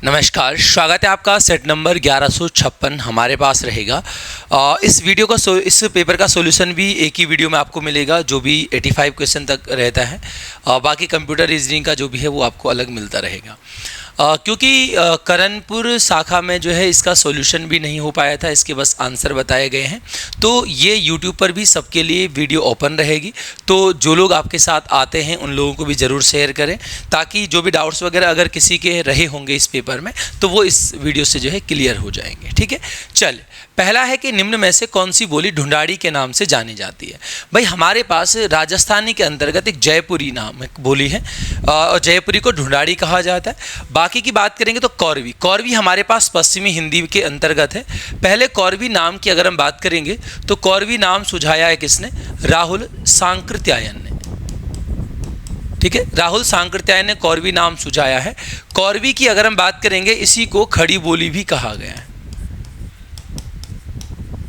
नमस्कार, स्वागत है आपका। सेट नंबर 1156 हमारे पास रहेगा। इस वीडियो का इस पेपर का सॉल्यूशन भी एक ही वीडियो में आपको मिलेगा, जो भी 85 क्वेश्चन तक रहता है। बाकी कंप्यूटर रीजनिंग का जो भी है वो आपको अलग मिलता रहेगा। क्योंकि करणपुर शाखा में जो है इसका सॉल्यूशन भी नहीं हो पाया था, इसके बस आंसर बताए गए हैं, तो ये यूट्यूब पर भी सबके लिए वीडियो ओपन रहेगी। तो जो लोग आपके साथ आते हैं उन लोगों को भी ज़रूर शेयर करें, ताकि जो भी डाउट्स वगैरह अगर किसी के रहे होंगे इस पेपर में तो वो इस वीडियो से जो है क्लियर हो जाएंगे। ठीक है, चल पहला है कि निम्न में से कौन सी बोली ढूंढाड़ी के नाम से जानी जाती है। भाई हमारे पास राजस्थानी के अंतर्गत एक जयपुरी नाम एक बोली है, और जयपुरी को ढूंढाड़ी कहा जाता है। बाकी की बात करेंगे तो कौरवी, कौरवी हमारे पास पश्चिमी हिंदी के अंतर्गत है। पहले कौरवी नाम की अगर हम बात करेंगे तो कौरवी नाम सुझाया है किसने? राहुल सांकृत्यायन ने। ठीक है, राहुल सांकृत्यायन ने कौरवी नाम सुझाया है। कौरवी की अगर हम बात करेंगे, इसी को खड़ी बोली भी कहा गया है।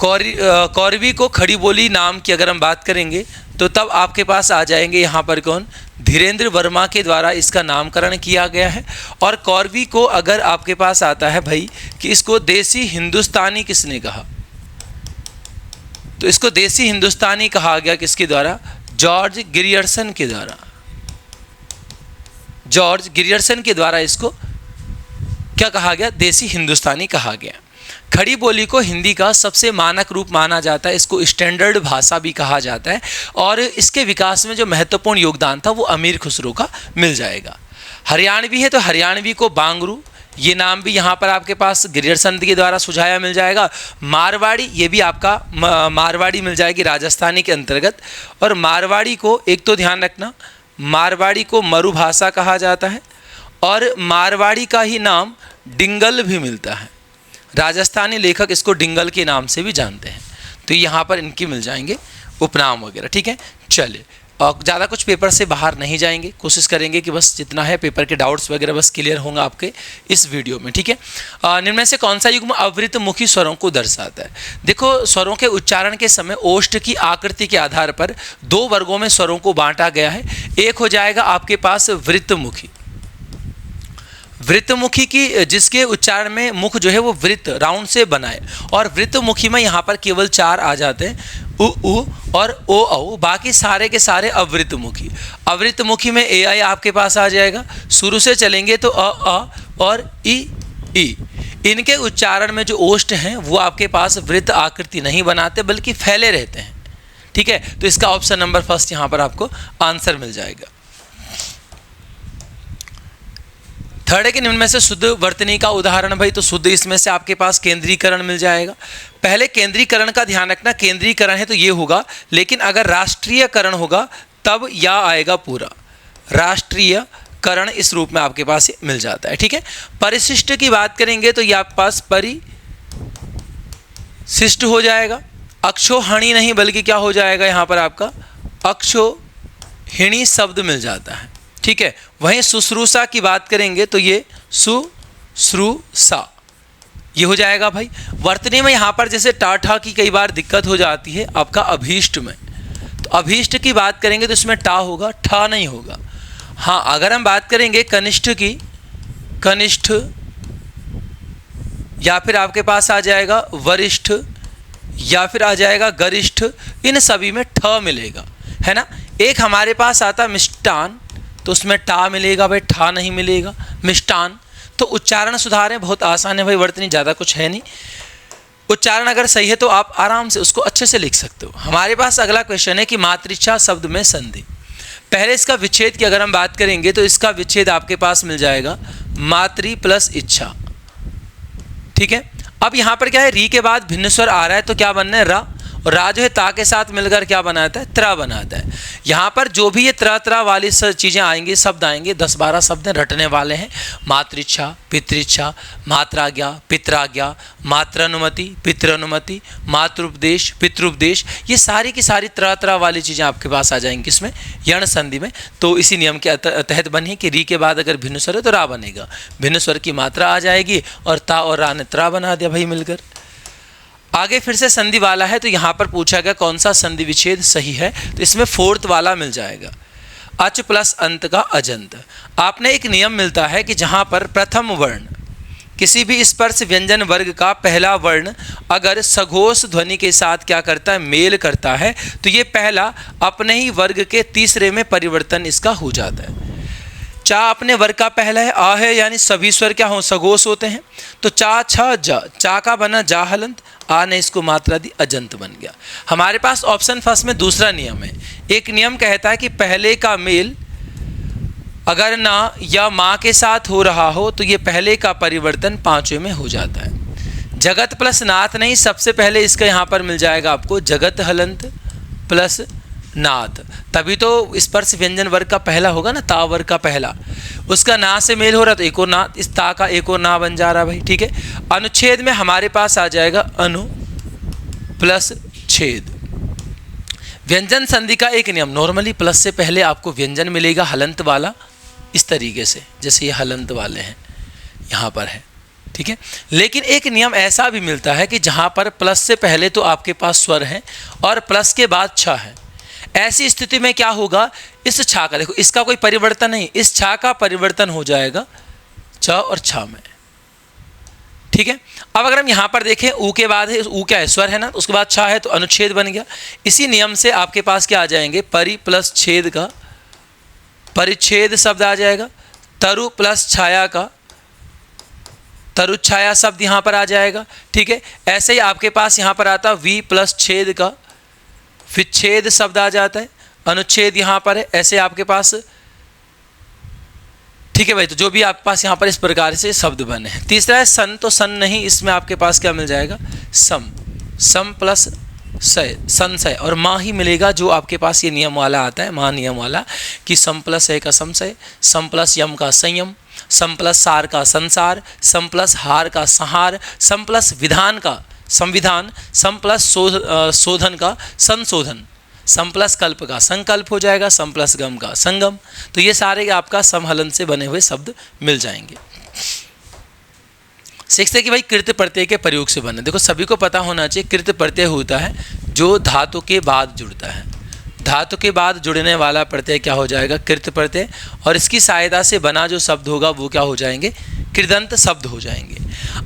कौरवी को खड़ी बोली नाम की अगर हम बात करेंगे तो तब आपके पास आ जाएंगे यहाँ पर कौन? धीरेन्द्र वर्मा के द्वारा इसका नामकरण किया गया है। और कौरवी को अगर आपके पास आता है भाई कि इसको देसी हिंदुस्तानी किसने कहा, तो इसको देसी हिंदुस्तानी कहा गया किसके द्वारा? जॉर्ज ग्रियर्सन के द्वारा। जॉर्ज ग्रियर्सन के द्वारा इसको क्या कहा गया? देसी हिंदुस्तानी कहा गया। खड़ी बोली को हिंदी का सबसे मानक रूप माना जाता है, इसको स्टैंडर्ड भाषा भी कहा जाता है, और इसके विकास में जो महत्वपूर्ण योगदान था वो अमीर खुसरो का मिल जाएगा। हरियाणवी है तो हरियाणवी को बांगरू, ये नाम भी यहाँ पर आपके पास ग्रियर्सन के द्वारा सुझाया मिल जाएगा। मारवाड़ी, ये भी आपका मारवाड़ी मिल जाएगी राजस्थानी के अंतर्गत। और मारवाड़ी को एक तो ध्यान रखना, मारवाड़ी को मरुभाषा कहा जाता है, और मारवाड़ी का ही नाम डिंगल भी मिलता है। राजस्थानी लेखक इसको डिंगल के नाम से भी जानते हैं। तो यहाँ पर इनकी मिल जाएंगे उपनाम वगैरह। ठीक है, चलिए, और ज़्यादा कुछ पेपर से बाहर नहीं जाएंगे, कोशिश करेंगे कि बस जितना है पेपर के डाउट्स वगैरह बस क्लियर होंगे आपके इस वीडियो में। ठीक है, निम्न में से कौन सा युग्म अवृतमुखी स्वरों को दर्शाता है? देखो, स्वरों के उच्चारण के समय ओष्ठ की आकृति के आधार पर दो वर्गों में स्वरों को बांटा गया है। एक हो जाएगा आपके पास वृत्तमुखी, वृत्तमुखी की जिसके उच्चारण में मुख जो है वो वृत्त राउंड से बनाए, और वृत्तमुखी में यहाँ पर केवल 4 आ जाते हैं, उ और ओ औ, बाकी सारे के सारे अवृत्तमुखी। अवृत्तमुखी में ए आई आपके पास आ जाएगा। शुरू से चलेंगे तो अ और ई। इनके उच्चारण में जो ओष्ठ हैं वो आपके पास वृत्त आकृति नहीं बनाते बल्कि फैले रहते हैं। ठीक है, तो इसका ऑप्शन नंबर फर्स्ट यहाँ पर आपको आंसर मिल जाएगा। थर्ड है कि निम्न में से शुद्ध वर्तनी का उदाहरण। भाई तो शुद्ध इसमें से आपके पास केंद्रीकरण मिल जाएगा। पहले केंद्रीकरण का ध्यान रखना, केंद्रीकरण है तो ये होगा, लेकिन अगर राष्ट्रीयकरण होगा तब या आएगा पूरा। राष्ट्रीयकरण इस रूप में आपके पास मिल जाता है। ठीक है, परिशिष्ट की बात करेंगे तो ये आपके पास परिशिष्ट हो जाएगा। अक्षोहिणी नहीं बल्कि क्या हो जाएगा यहाँ पर आपका अक्षोहिणी शब्द मिल जाता है। ठीक है, वहीं शुश्रूषा की बात करेंगे तो ये शुश्रूषा ये हो जाएगा। भाई वर्तनी में यहाँ पर जैसे टाठा की कई बार दिक्कत हो जाती है आपका अभीष्ट में, तो अभीष्ट की बात करेंगे तो इसमें टा होगा, ठा नहीं होगा। हाँ, अगर हम बात करेंगे कनिष्ठ की, कनिष्ठ, या फिर आपके पास आ जाएगा वरिष्ठ, या फिर आ जाएगा गरिष्ठ, इन सभी में ठ मिलेगा, है ना। एक हमारे पास आता मिष्टान, तो उसमें टा मिलेगा भाई, ठा नहीं मिलेगा। मिष्टान, तो उच्चारण सुधार है, बहुत आसान है भाई, वर्तनी ज़्यादा कुछ है नहीं। उच्चारण अगर सही है तो आप आराम से उसको अच्छे से लिख सकते हो। हमारे पास अगला क्वेश्चन है कि मातृच्छा शब्द में संधि। पहले इसका विच्छेद की अगर हम बात करेंगे तो इसका विच्छेद आपके पास मिल जाएगा मातृ प्लस इच्छा। ठीक है, अब यहाँ पर क्या है, री के बाद भिन्न स्वर आ रहा है तो क्या बनना है? रा, और रा जो है ता के साथ मिलकर क्या बनाता है? त्रा बनाता है। यहाँ पर जो भी ये त्रा वाली चीज़ें आएंगी, शब्द आएंगे, 10-12 शब्द रटने वाले हैं। मातृच्छा, पितृच्छा, मात्राज्ञा, पित्राज्ञा, मात्रानुमति, पितृनुमति, मातृपदेश, पितृपदेश, ये सारी की सारी त्रा वाली चीज़ें आपके पास आ जाएंगी किसमें? यण संधि में। तो इसी नियम के तहत बनी कि री के बाद अगर भिन्न स्वर है तो रा बनेगा, भिन्न स्वर की मात्रा आ जाएगी, और ता और रा ने त्रा बना दिया भाई मिलकर। आगे फिर से संधि वाला है तो यहाँ पर पूछा गया कौन सा संधि विच्छेद सही है, तो इसमें फोर्थ वाला मिल जाएगा, अच प्लस अंत का अजंत। आपने एक नियम मिलता है कि जहाँ पर प्रथम वर्ण किसी भी स्पर्श व्यंजन वर्ग का पहला वर्ण अगर सघोष ध्वनि के साथ क्या करता है, मेल करता है, तो ये पहला अपने ही वर्ग के तीसरे में परिवर्तन इसका हो जाता है। चा अपने वर्ग का पहला है, आ है, यानी सभी स्वर क्या हो, सघोष होते हैं। तो चा छ ज, चा का बना जा हलंत, आ ने इसको मात्रा दी, अजंत बन गया। हमारे पास ऑप्शन फर्स्ट में दूसरा नियम है। एक नियम कहता है कि पहले का मेल अगर ना या माँ के साथ हो रहा हो तो ये पहले का परिवर्तन पांचवें में हो जाता है। जगत प्लस नाथ नहीं, सबसे पहले इसका यहाँ पर मिल जाएगा आपको जगत हलंत प्लस नाथ, तभी तो स्पर्श व्यंजन वर्ग का पहला होगा ना, ता वर्ग का पहला, उसका ना से मेल हो रहा तो एक और ना, इस ता का एक और ना बन जा रहा भाई, ठीक है। अनुच्छेद में हमारे पास आ जाएगा अनु प्लस छेद। व्यंजन संधि का एक नियम, नॉर्मली प्लस से पहले आपको व्यंजन मिलेगा हलंत वाला, इस तरीके से, जैसे ये हलंत वाले हैं यहाँ पर है, ठीक है। लेकिन एक नियम ऐसा भी मिलता है कि जहाँ पर प्लस से पहले तो आपके पास स्वर हैं और प्लस के बाद छ है, ऐसी स्थिति में क्या होगा, इस छा का, देखो इसका कोई परिवर्तन नहीं, इस छा का परिवर्तन हो जाएगा छ और छ में, ठीक है। अब अगर हम यहाँ पर देखें ऊ के बाद है, ऊ क्या है, स्वर है ना, उसके बाद छा है तो अनुच्छेद बन गया। इसी नियम से आपके पास क्या आ जाएंगे, परि प्लस छेद का परिच्छेद शब्द आ जाएगा, तरु प्लस छाया का तरु छाया शब्द यहाँ पर आ जाएगा, ठीक है। ऐसे ही आपके पास यहाँ पर आता वी प्लस छेद का विच्छेद शब्द आ जाता है, अनुच्छेद यहाँ पर है, ऐसे आपके पास, ठीक है भाई। तो जो भी आपके पास यहाँ पर इस प्रकार से शब्द बने हैं। तीसरा है सन, तो सन नहीं, इसमें आपके पास क्या मिल जाएगा, सम, सम प्लस सय, संशय, और माँ ही मिलेगा जो आपके पास ये नियम वाला आता है, माँ नियम वाला, कि सम प्लस है का संशय, सम प्लस यम का संयम, सम प्लस सार का संसार, सम प्लस हार का संहार, सम प्लस विधान का संविधान, सम प्लस शोधन का संशोधन, सम प्लस कल्प का संकल्प हो जाएगा, सम प्लस गम का संगम। तो ये सारे आपका समहलन से बने हुए शब्द मिल जाएंगे। सीखते कि भाई कृत प्रत्यय के प्रयोग से बने, देखो सभी को पता होना चाहिए कृत प्रत्यय होता है जो धातु के बाद जुड़ता है, धातु के बाद जुड़ने वाला प्रत्यय क्या हो जाएगा, कृत प्रत्यय, और इसकी सहायता से बना जो शब्द होगा वो क्या हो जाएंगे, कृदंत शब्द हो जाएंगे।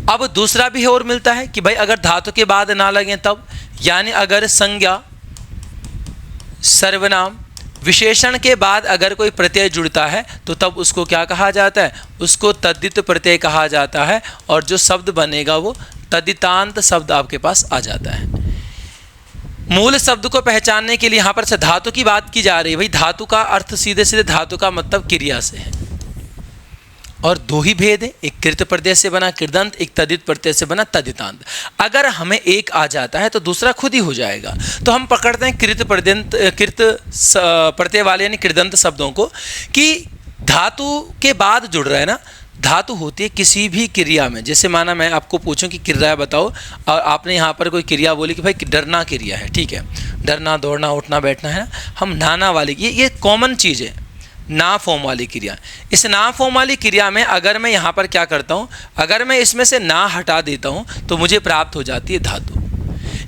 अब दूसरा भी और मिलता है कि भाई अगर धातु के बाद ना लगे तब, यानी अगर संज्ञा सर्वनाम विशेषण के बाद अगर कोई प्रत्यय जुड़ता है तो तब उसको क्या कहा जाता है, उसको तद्धित प्रत्यय कहा जाता है, और जो शब्द बनेगा वो तद्धितांत शब्द आपके पास आ जाता है। मूल शब्द को पहचानने के लिए यहाँ पर से धातु की बात की जा रही है। भाई धातु का अर्थ सीधे सीधे धातु का मतलब क्रिया से है, और दो ही भेद है, एक कृत प्रत्यय से बना कृदंत, एक तद्धित प्रत्यय से बना तद्धितांत। अगर हमें एक आ जाता है तो दूसरा खुद ही हो जाएगा। तो हम पकड़ते हैं कृत प्रत्यय वाले यानी कृदंत शब्दों को, कि धातु के बाद जुड़ रहा है ना, धातु होती है किसी भी क्रिया में। जैसे माना मैं आपको पूछूं कि क्रिया बताओ, और आपने यहाँ पर कोई क्रिया बोली कि भाई डरना क्रिया है, ठीक है, डरना दौड़ना उठना बैठना है ना, हम नाना वाली, ये कॉमन चीज़ है, ना फॉर्म वाली क्रिया। इस ना फॉर्म वाली क्रिया में अगर मैं यहाँ पर क्या करता हूँ, अगर मैं इसमें से ना हटा देता हूँ तो मुझे प्राप्त हो जाती है धातु।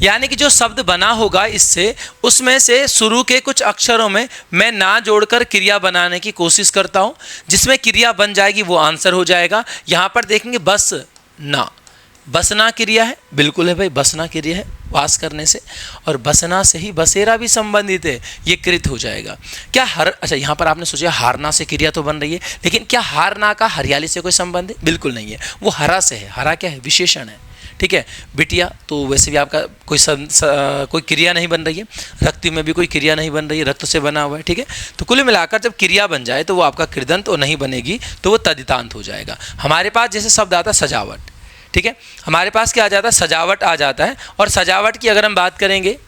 यानी कि जो शब्द बना होगा इससे, उसमें से शुरू के कुछ अक्षरों में मैं ना जोड़कर क्रिया बनाने की कोशिश करता हूँ, जिसमें क्रिया बन जाएगी वो आंसर हो जाएगा। यहाँ पर देखेंगे बस ना, बसना क्रिया है, बिल्कुल है भाई, बसना क्रिया है वास करने से, और बसना से ही बसेरा भी संबंधित है, ये कृत हो जाएगा। क्या अच्छा यहाँ पर आपने सोचा हारना से क्रिया तो बन रही है, लेकिन क्या हारना का हरियाली से कोई संबंध है, बिल्कुल नहीं है, वो हरा से है। हरा क्या है, विशेषण है, ठीक है। बिटिया तो वैसे भी आपका कोई क्रिया नहीं बन रही है, रक्ति में भी कोई क्रिया नहीं बन रही है, रक्त से बना हुआ है, ठीक है। तो कुल मिलाकर जब क्रिया बन जाए तो वो आपका कृदंत और नहीं बनेगी तो वो तद्धितांत हो जाएगा। हमारे पास जैसे शब्द आता है सजावट, ठीक है, हमारे पास क्या आ जाता है, सजावट आ जाता है। और सजावट की अगर हम बात करेंगे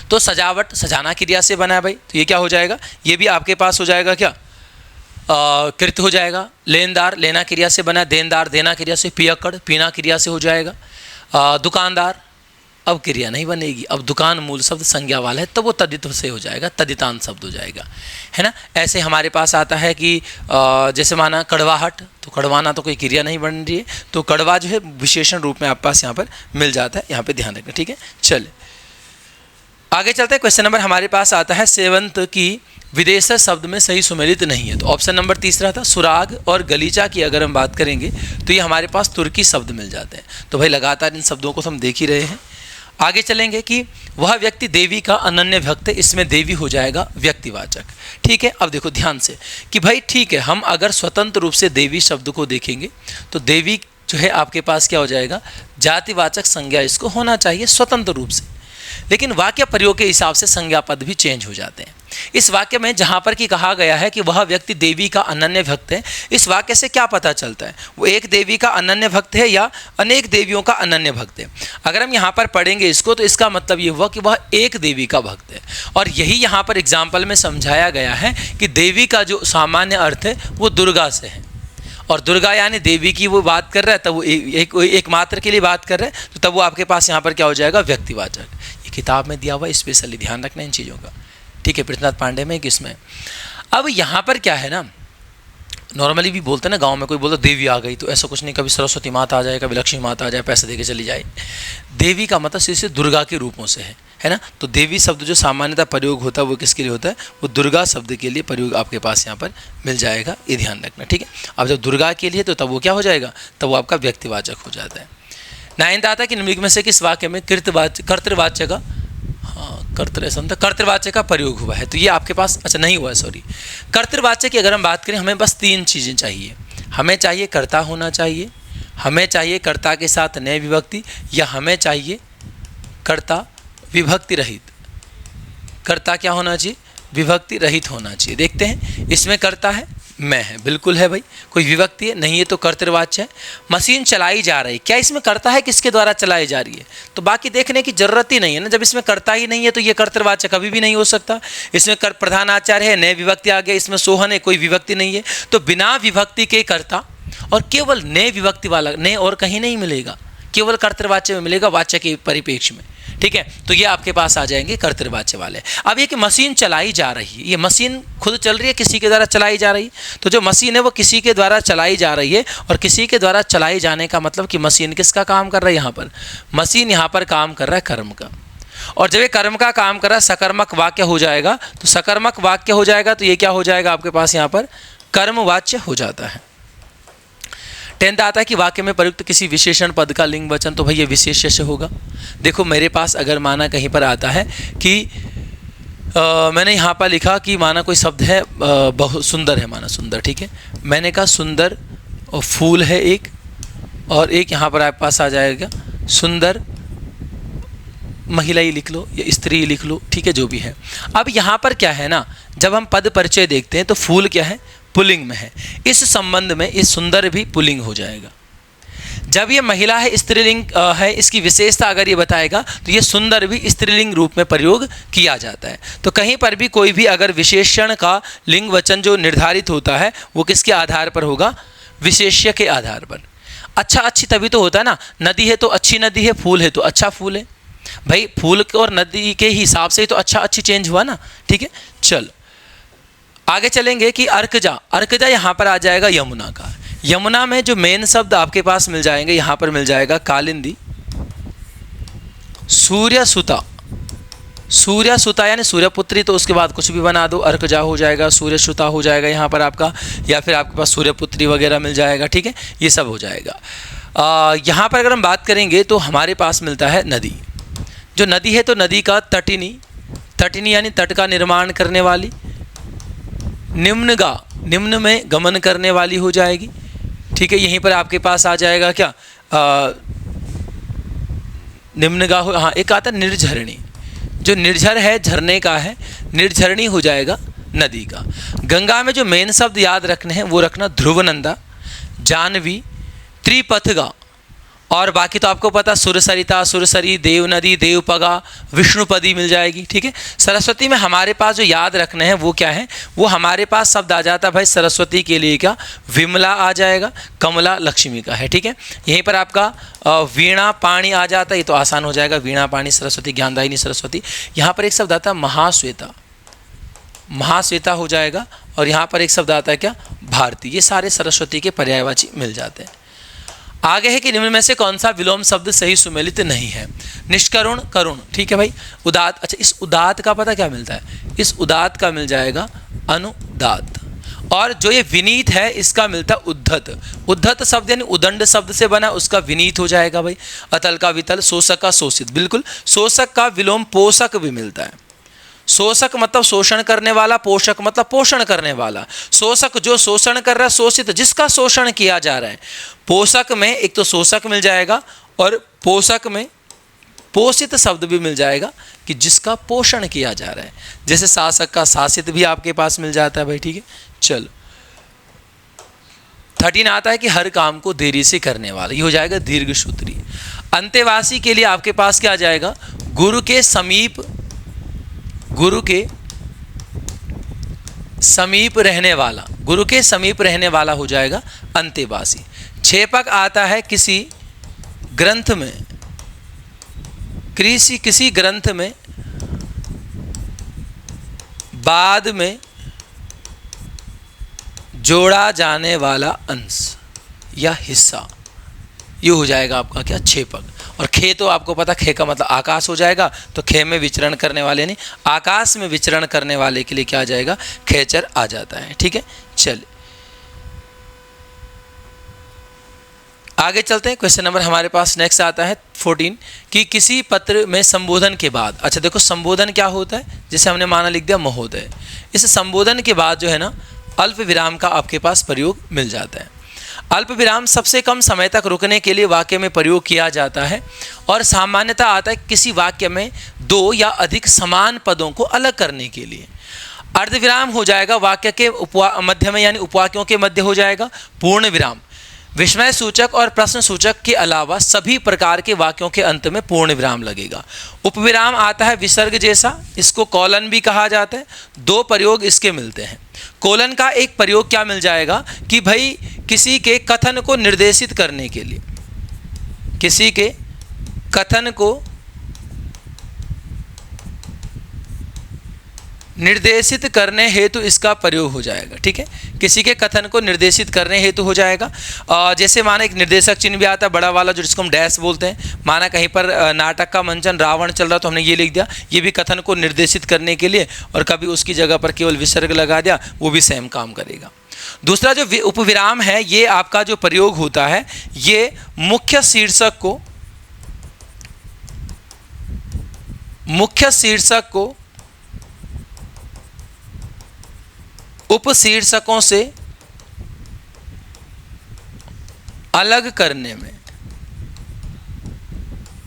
तो सजावट सजाना क्रिया से बना है भाई, तो ये क्या हो जाएगा, ये भी आपके पास हो जाएगा क्या, कृत हो जाएगा। लेनदार लेना क्रिया से बना, देनदार देना क्रिया से, पियक्कड़ पीना क्रिया से हो जाएगा। दुकानदार अब क्रिया नहीं बनेगी, अब दुकान मूल शब्द संज्ञा वाला है, तब वो तद्धित से हो जाएगा, तद्धितांत शब्द हो जाएगा, है ना। ऐसे हमारे पास आता है कि जैसे माना कड़वाहट, तो कड़वाना तो कोई क्रिया नहीं बन रही है, तो कड़वा जो है विशेषण रूप में आपके पास यहाँ पर मिल जाता है, यहाँ पे ध्यान रखना, ठीक है। चले आगे चलते हैं। क्वेश्चन नंबर हमारे पास आता है सेवंत की विदेशर शब्द में सही सुमेलित नहीं है। तो ऑप्शन नंबर तीसरा था। सुराग और गलीचा की अगर हम बात करेंगे तो ये हमारे पास तुर्की शब्द मिल जाते हैं। तो भाई लगातार इन शब्दों को हम देख ही रहे हैं। आगे चलेंगे कि वह व्यक्ति देवी का अनन्य भक्त है, इसमें देवी हो जाएगा व्यक्तिवाचक। ठीक है, अब देखो ध्यान से कि भाई ठीक है, हम अगर स्वतंत्र रूप से देवी शब्द को देखेंगे तो देवी जो है आपके पास क्या हो जाएगा, जातिवाचक संज्ञा इसको होना चाहिए स्वतंत्र रूप से। लेकिन वाक्य प्रयोग के हिसाब से संज्ञा पद भी चेंज हो जाते हैं। इस वाक्य में जहाँ पर कि कहा गया है कि वह व्यक्ति देवी का अनन्य भक्त है, इस वाक्य से क्या पता चलता है, वो एक देवी का अनन्य भक्त है या अनेक देवियों का अनन्य भक्त है। अगर हम यहाँ पर पढ़ेंगे इसको तो इसका मतलब ये हुआ कि वह एक देवी का भक्त है। और यही यहाँ पर एग्जाम्पल में समझाया गया है कि देवी का जो सामान्य अर्थ है वो दुर्गा से है, और दुर्गा यानी देवी की वो बात कर रहा है, तब वो एक मात्र के लिए बात कर रहे हैं, तो तब वो आपके पास यहाँ पर क्या हो जाएगा, व्यक्तिवाचक। ये किताब में दिया हुआ, स्पेशली ध्यान रखना इन चीज़ों का। ठीक है, पृथ्वीनाथ पांडे में किसमें। अब यहाँ पर क्या है ना, नॉर्मली भी बोलते हैं ना, गांव में कोई बोलता देवी आ गई, तो ऐसा कुछ नहीं, कभी सरस्वती माता आ जाए, कभी लक्ष्मी माता आ जाए, पैसे दे के चली जाए। देवी का मतलब सिर्फ दुर्गा के रूपों से है ना। तो देवी शब्द जो सामान्यतः प्रयोग होता है वो किसके लिए होता है, वो दुर्गा शब्द के लिए प्रयोग आपके पास यहाँ पर मिल जाएगा, ये ध्यान रखना। ठीक है, अब जब दुर्गा के लिए तो तब वो क्या हो जाएगा, तब वो आपका व्यक्तिवाचक हो जाता है। 9th आता है कि निम्नलिखित में से किस वाक्य में कर्तृवाच्य का कर्तृवाच्य का प्रयोग हुआ है। तो ये आपके पास अच्छा नहीं हुआ है, सॉरी। कर्तृवाच्य की अगर हम बात करें, हमें बस 3 चीज़ें चाहिए। हमें चाहिए कर्ता होना चाहिए, हमें चाहिए कर्ता के साथ नए विभक्ति, या हमें चाहिए कर्ता विभक्ति रहित। कर्ता क्या होना चाहिए, विभक्ति रहित होना चाहिए। देखते हैं, इसमें कर्ता है, मैं है, बिल्कुल है भाई, कोई विभक्ति है नहीं है तो कर्तृवाच्य है। मशीन चलाई जा रही, क्या इसमें कर्ता है, किसके द्वारा चलाई जा रही है, तो बाकी देखने की जरूरत ही नहीं है ना। जब इसमें कर्ता ही नहीं है तो ये कर्तृवाच्य कभी भी नहीं हो सकता। इसमें प्रधान आचार्य है, नए विभक्ति आ गया, इसमें सोहन है, कोई विभक्ति नहीं है, तो बिना विभक्ति के कर्ता और केवल नए विभक्ति वाला, नए और कहीं नहीं मिलेगा, केवल कर्तृवाच्य में मिलेगा, वाच्य के परिप्रेक्ष्य में। ठीक है, तो ये आपके पास आ जाएंगे कर्तृवाच्य वाले। अब ये कि मशीन चलाई जा रही है, ये मशीन खुद चल रही है, किसी के द्वारा चलाई जा रही है, तो जो मशीन है वो किसी के द्वारा चलाई जा रही है, और किसी के द्वारा चलाई जाने का मतलब कि मशीन किसका काम कर रहा है, यहाँ पर मशीन यहाँ पर काम कर रहा है कर्म का। और जब ये कर्म का काम कर रहा है, सकर्मक वाक्य हो जाएगा, तो सकर्मक वाक्य हो जाएगा तो ये क्या हो जाएगा आपके पास यहाँ पर कर्मवाच्य हो जाता है। 10th आता है कि वाक्य में प्रयुक्त किसी विशेषण पद का लिंग वचन, तो भाई ये विशेष्य से होगा। देखो मेरे पास अगर माना कहीं पर आता है कि मैंने यहाँ पर लिखा कि माना कोई शब्द है बहुत सुंदर है, माना सुंदर, ठीक है, मैंने कहा सुंदर और फूल है एक, और एक यहाँ पर आपके पास आ जाएगा सुंदर महिला ही लिख लो या स्त्री लिख लो, ठीक है, जो भी है। अब यहाँ पर क्या है ना, जब हम पद परिचय देखते हैं तो फूल क्या है, पुल्लिंग में है। इस संबंध में ये सुंदर भी पुल्लिंग हो जाएगा। जब ये महिला है, स्त्रीलिंग है, इसकी विशेषता अगर ये बताएगा तो ये सुंदर भी स्त्रीलिंग रूप में प्रयोग किया जाता है। तो कहीं पर भी कोई भी अगर विशेषण का लिंग वचन जो निर्धारित होता है वो किसके आधार पर होगा, विशेष्य के आधार पर। अच्छा अच्छी तभी तो होता है ना, नदी है तो अच्छी नदी है, फूल है तो अच्छा फूल है। भाई फूल और नदी के हिसाब से तो अच्छा अच्छी चेंज हुआ ना, ठीक है। चल आगे चलेंगे कि अर्कजा, अर्कजा यहाँ पर आ जाएगा यमुना का। यमुना में जो मेन शब्द आपके पास मिल जाएंगे, यहाँ पर मिल जाएगा कालिंदी, सूर्यसुता, सूर्यसुता यानी सूर्यपुत्री, तो उसके बाद कुछ भी बना दो, अर्कजा हो जाएगा, सूर्यसुता हो जाएगा यहाँ पर आपका, या फिर आपके पास सूर्यपुत्री वगैरह मिल जाएगा, ठीक है, ये सब हो जाएगा। यहाँ पर अगर हम बात करेंगे तो हमारे पास मिलता है नदी। जो नदी है तो नदी का तटिनी, तटिनी यानी तट का निर्माण करने वाली, निम्नगा, निम्न में गमन करने वाली हो जाएगी, ठीक है। यहीं पर आपके पास आ जाएगा क्या, निम्नगा हो, हाँ एक आता है निर्झरणी, जो निर्झर है झरने का है, निर्झरणी हो जाएगा नदी का। गंगा में जो मेन शब्द याद रखने हैं वो रखना ध्रुवनंदा, जानवी, त्रिपथगा, और बाकी तो आपको पता सुरसरिता, सुरसरी, देवनदी, देवपगा, विष्णुपदी मिल जाएगी, ठीक है। सरस्वती में हमारे पास जो याद रखने हैं वो क्या है, वो हमारे पास शब्द आ जाता है भाई सरस्वती के लिए क्या, विमला आ जाएगा, कमला लक्ष्मी का है, ठीक है। यहीं पर आपका वीणा पाणी आ जाता है, ये तो आसान हो जाएगा, वीणा पाणी सरस्वती, ज्ञानदायिनी सरस्वती। यहाँ पर एक शब्द आता है महाश्वेता, महाश्वेता हो जाएगा, और यहाँ पर एक शब्द आता है क्या, भारती। ये सारे सरस्वती के पर्यायवाची मिल जाते हैं। आगे है कि निम्न में से कौन सा विलोम शब्द सही सुमेलित नहीं है। निष्करुण, करुण, ठीक है भाई। उदात, अच्छा इस उदात का पता क्या मिलता है, इस उदात का मिल जाएगा अनुदात। और जो ये विनीत है इसका मिलता है उद्धत। उद्धत शब्द यानी उदंड शब्द से बना, उसका विनीत हो जाएगा भाई। अतल का वितल, शोषक का शोषित, बिल्कुल। शोषक का विलोम पोषक भी मिलता है। शोषक मतलब शोषण करने वाला, पोषक मतलब पोषण करने वाला। शोषक जो शोषण कर रहा है, शोषित जिसका शोषण किया जा रहा है। पोषक में एक तो शोषक मिल जाएगा और पोषक में पोषित शब्द भी मिल जाएगा कि जिसका पोषण किया जा रहा है। जैसे शासक का शासित भी आपके पास मिल जाता है भाई, ठीक है। चलो 13 आता है कि हर काम को देरी से करने वाला, ये हो जाएगा दीर्घ सूत्री। अंतेवासी के लिए आपके पास क्या आ जाएगा, गुरु के समीप, गुरु के समीप रहने वाला, गुरु के समीप रहने वाला हो जाएगा अंतेवासी। छेपक आता है किसी ग्रंथ में, किसी ग्रंथ में बाद में जोड़ा जाने वाला अंश या हिस्सा, ये हो जाएगा आपका क्या, छेपक। और खे तो आपको पता, खे का मतलब आकाश हो जाएगा, तो खे में विचरण करने वाले नहीं, आकाश में विचरण करने वाले के लिए क्या आ जाएगा, खेचर आ जाता है, ठीक है। चलिए आगे चलते हैं। क्वेश्चन नंबर हमारे पास नेक्स्ट आता है 14 कि किसी पत्र में संबोधन के बाद, अच्छा देखो संबोधन क्या होता है, जैसे हमने माना लिख दिया महोदय, इस संबोधन के बाद जो है ना अल्प विराम का आपके पास प्रयोग मिल जाता है। अल्प विराम सबसे कम समय तक रुकने के लिए वाक्य में प्रयोग किया जाता है और सामान्यतः आता है किसी वाक्य में दो या अधिक समान पदों को अलग करने के लिए। अर्धविराम हो जाएगा वाक्य के मध्य में, यानी उपवाक्यों के मध्य हो जाएगा। पूर्ण विराम विस्मय सूचक और प्रश्न सूचक के अलावा सभी प्रकार के वाक्यों के अंत में पूर्ण विराम लगेगा। उपविराम आता है विसर्ग जैसा, इसको कॉलन भी कहा जाता है। दो प्रयोग इसके मिलते हैं। कोलन का एक प्रयोग क्या मिल जाएगा कि भाई किसी के कथन को निर्देशित करने के लिए, किसी के कथन को निर्देशित करने हेतु इसका प्रयोग हो जाएगा, ठीक है। किसी के कथन को निर्देशित करने हेतु हो जाएगा। जैसे माना एक निर्देशक चिन्ह भी आता है बड़ा वाला, जो जिसको हम डैश बोलते हैं। माना कहीं पर नाटक का मंचन रावण चल रहा तो हमने ये लिख दिया, ये भी कथन को निर्देशित करने के लिए, और कभी उसकी जगह पर केवल विसर्ग लगा दिया, वो भी सेम काम करेगा। दूसरा जो उपविराम है, ये आपका जो प्रयोग होता है, ये मुख्य शीर्षक को उपशीर्षकों से अलग करने में,